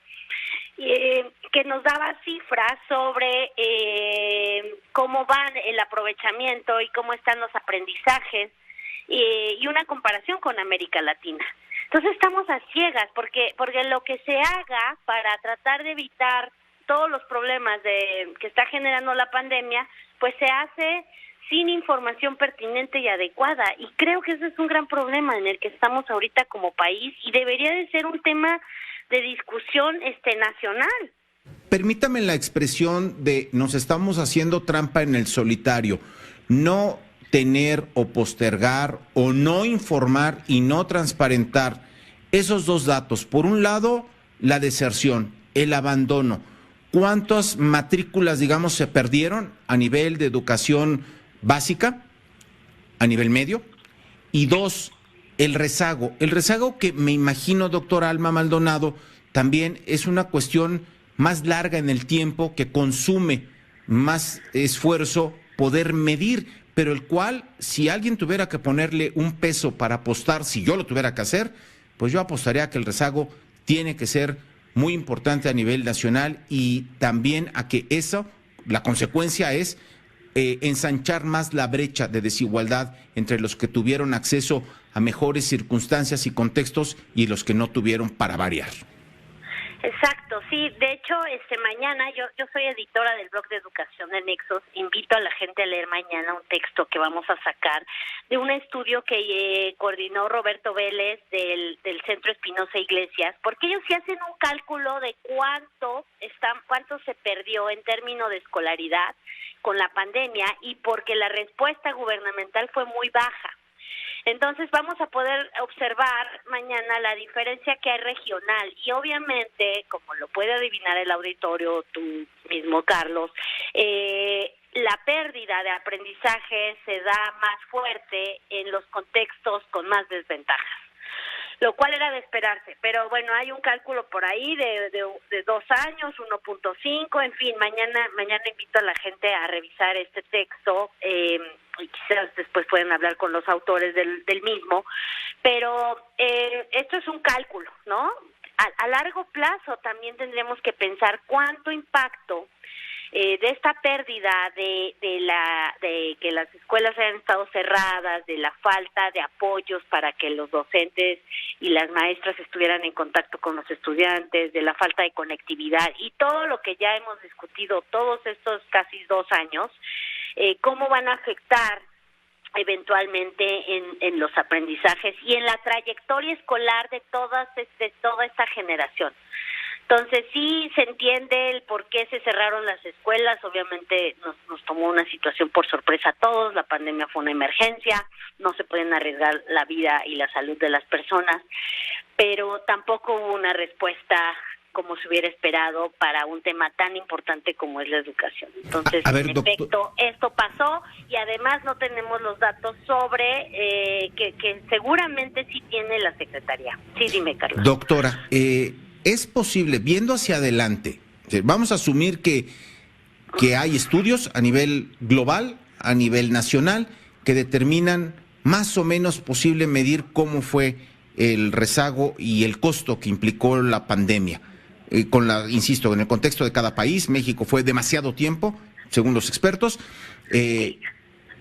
que nos daba cifras sobre cómo van el aprovechamiento y cómo están los aprendizajes, y una comparación con América Latina. Entonces estamos a ciegas, porque lo que se haga para tratar de evitar todos los problemas que está generando la pandemia, pues se hace sin información pertinente y adecuada, y creo que ese es un gran problema en el que estamos ahorita como país, y debería de ser un tema de discusión nacional. Permítame la expresión de nos estamos haciendo trampa en el solitario. No tener o postergar o no informar y no transparentar esos dos datos. Por un lado, la deserción, el abandono. ¿Cuántas matrículas, digamos, se perdieron a nivel de educación básica, a nivel medio? Y dos, el rezago. El rezago que me imagino, doctora Alma Maldonado, también es una cuestión más larga en el tiempo, que consume más esfuerzo poder medir, pero el cual, si alguien tuviera que ponerle un peso para apostar, si yo lo tuviera que hacer, pues yo apostaría que el rezago tiene que ser muy importante a nivel nacional, y también a que la consecuencia es ensanchar más la brecha de desigualdad entre los que tuvieron acceso a mejores circunstancias y contextos y los que no tuvieron, para variar. Exacto, sí. De hecho, mañana yo soy editora del blog de educación de Nexos. Invito a la gente a leer mañana un texto que vamos a sacar de un estudio que coordinó Roberto Vélez del Centro Espinosa Iglesias, porque ellos sí hacen un cálculo de cuánto se perdió en términos de escolaridad con la pandemia, y porque la respuesta gubernamental fue muy baja. Entonces vamos a poder observar mañana la diferencia que hay regional, y obviamente, como lo puede adivinar el auditorio, tú mismo, Carlos, la pérdida de aprendizaje se da más fuerte en los contextos con más desventajas, lo cual era de esperarse. Pero bueno, hay un cálculo por ahí de 2 años, 1.5, en fin, mañana invito a la gente a revisar este texto, y quizás después pueden hablar con los autores del mismo, pero esto es un cálculo, ¿no? A largo plazo también tendremos que pensar cuánto impacto de esta pérdida de que las escuelas hayan estado cerradas, de la falta de apoyos para que los docentes y las maestras estuvieran en contacto con los estudiantes, de la falta de conectividad y todo lo que ya hemos discutido todos estos casi 2 años, cómo van a afectar eventualmente en los aprendizajes y en la trayectoria escolar de toda esta generación. Entonces sí se entiende el por qué se cerraron las escuelas. Obviamente nos tomó una situación por sorpresa a todos, la pandemia fue una emergencia, no se pueden arriesgar la vida y la salud de las personas, pero tampoco hubo una respuesta como se hubiera esperado para un tema tan importante como es la educación. Entonces, en efecto, esto pasó, y además no tenemos los datos sobre que seguramente sí tiene la Secretaría. Sí, dime, Carlos. Doctora, ¿es posible, viendo hacia adelante, vamos a asumir que hay estudios a nivel global, a nivel nacional, que determinan más o menos posible medir cómo fue el rezago y el costo que implicó la pandemia? Insisto, en el contexto de cada país, México fue demasiado tiempo, según los expertos.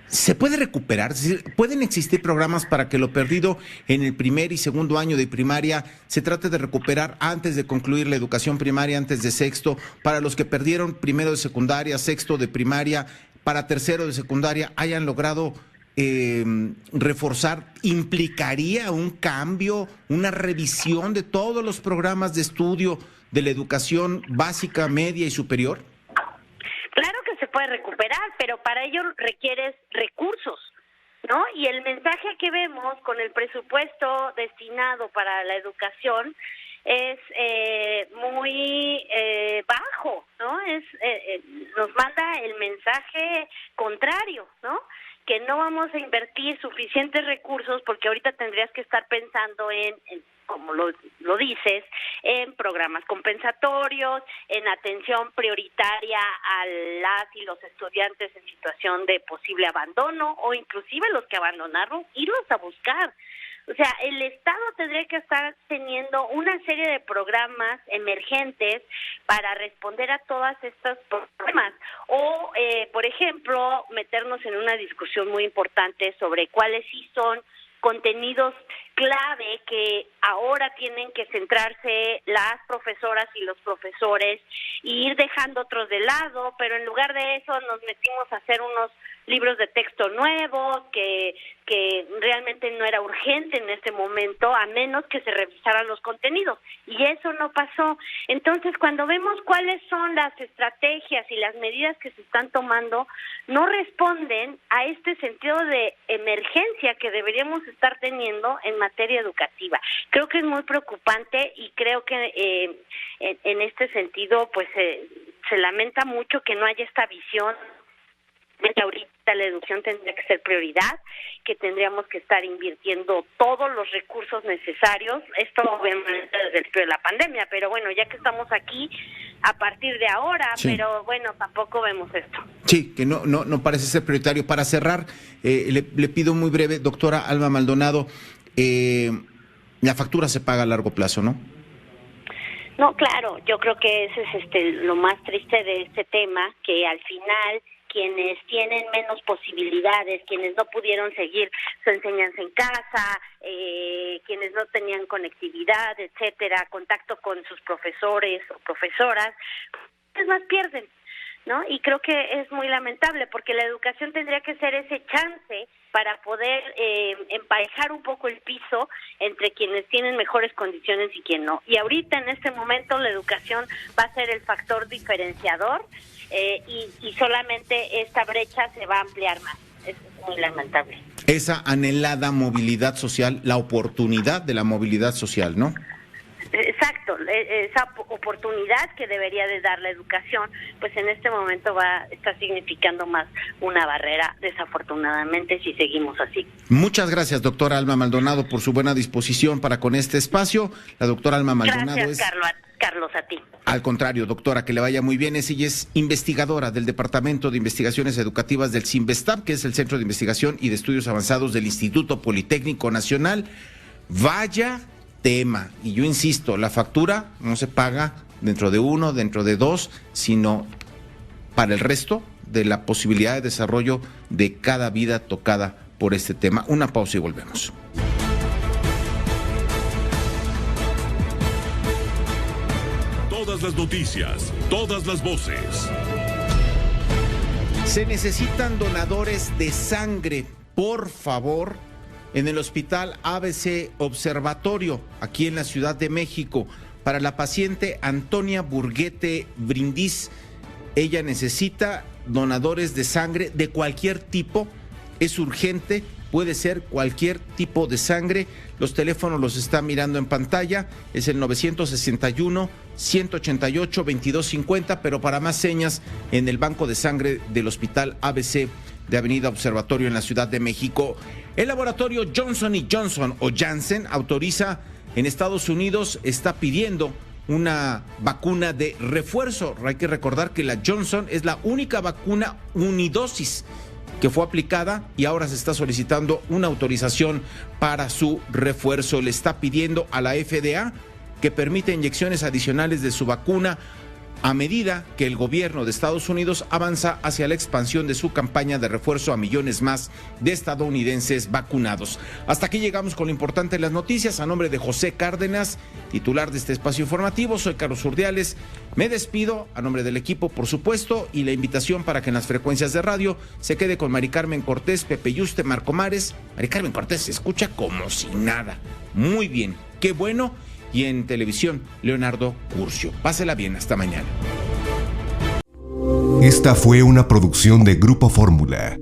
¿Se puede recuperar? Es decir, ¿pueden existir programas para que lo perdido en el primer y segundo año de primaria se trate de recuperar antes de concluir la educación primaria, antes de sexto, para los que perdieron primero de secundaria, sexto de primaria, para tercero de secundaria, hayan logrado reforzar? ¿Implicaría un cambio, una revisión de todos los programas de estudio de la educación básica, media y superior? Claro que se puede recuperar, pero para ello requieres recursos. ¿no? Y el mensaje que vemos con el presupuesto destinado para la educación es muy bajo, ¿no? Nos manda el mensaje contrario, ¿no? Que no vamos a invertir suficientes recursos porque ahorita tendrías que estar pensando en como lo dices, en programas compensatorios, en atención prioritaria a las y los estudiantes en situación de posible abandono o inclusive los que abandonaron, irlos a buscar. O sea, el Estado tendría que estar teniendo una serie de programas emergentes para responder a todos estos problemas. O, por ejemplo, meternos en una discusión muy importante sobre cuáles sí son contenidos clave que ahora tienen que centrarse las profesoras y los profesores y ir dejando otros de lado, pero en lugar de eso nos metimos a hacer unos libros de texto nuevos que realmente no era urgente en este momento, a menos que se revisaran los contenidos, y eso no pasó. Entonces, cuando vemos cuáles son las estrategias y las medidas que se están tomando, no responden a este sentido de emergencia que deberíamos estar teniendo en materia educativa. Creo que es muy preocupante y creo que en este sentido pues se lamenta mucho que no haya esta visión de que ahorita la educación tendría que ser prioridad, que tendríamos que estar invirtiendo todos los recursos necesarios, esto obviamente desde el principio de la pandemia, pero bueno, ya que estamos aquí, a partir de ahora, sí. Pero bueno, tampoco vemos esto. Sí, que no parece ser prioritario. Para cerrar, le pido muy breve, doctora Alma Maldonado, la factura se paga a largo plazo, ¿no? No, claro, yo creo que ese es lo más triste de este tema, que al final quienes tienen menos posibilidades, quienes no pudieron seguir su enseñanza en casa, quienes no tenían conectividad, etcétera, contacto con sus profesores o profesoras, pues más pierden, ¿no? Y creo que es muy lamentable porque la educación tendría que ser ese chance para poder emparejar un poco el piso entre quienes tienen mejores condiciones y quien no. Y ahorita en este momento la educación va a ser el factor diferenciador y solamente esta brecha se va a ampliar más. Es muy lamentable. Esa anhelada movilidad social, la oportunidad de la movilidad social, ¿no? Exacto, esa oportunidad que debería de dar la educación, pues en este momento está significando más una barrera, desafortunadamente, si seguimos así. Muchas gracias, doctora Alma Maldonado, por su buena disposición para con este espacio. La doctora Alma Maldonado gracias, Carlos, a ti. Al contrario, doctora, que le vaya muy bien. Ella es investigadora del Departamento de Investigaciones Educativas del CINVESTAP, que es el Centro de Investigación y de Estudios Avanzados del Instituto Politécnico Nacional. Vaya tema, y yo insisto, la factura no se paga dentro de 1, dentro de 2, sino para el resto de la posibilidad de desarrollo de cada vida tocada por este tema. Una pausa y volvemos. Todas las noticias, todas las voces. Se necesitan donadores de sangre, por favor, en el Hospital ABC Observatorio, aquí en la Ciudad de México, para la paciente Antonia Burguete Brindis. Ella necesita donadores de sangre de cualquier tipo, es urgente, puede ser cualquier tipo de sangre. Los teléfonos los está mirando en pantalla, es el 961-188-2250, pero para más señas, en el banco de sangre del Hospital ABC de Avenida Observatorio en la Ciudad de México. El laboratorio Johnson & Johnson o Janssen autoriza en Estados Unidos, está pidiendo una vacuna de refuerzo. Hay que recordar que la Johnson es la única vacuna unidosis que fue aplicada y ahora se está solicitando una autorización para su refuerzo. Le está pidiendo a la FDA que permita inyecciones adicionales de su vacuna a medida que el gobierno de Estados Unidos avanza hacia la expansión de su campaña de refuerzo a millones más de estadounidenses vacunados. Hasta aquí llegamos con lo importante de las noticias. A nombre de José Cárdenas, titular de este espacio informativo, soy Carlos Urdiales. Me despido a nombre del equipo, por supuesto, y la invitación para que en las frecuencias de radio se quede con Mari Carmen Cortés, Pepe Yuste, Marco Mares. Mari Carmen Cortés se escucha como si nada. Muy bien, qué bueno. Y en televisión, Leonardo Curcio. Pásela bien, hasta mañana. Esta fue una producción de Grupo Fórmula.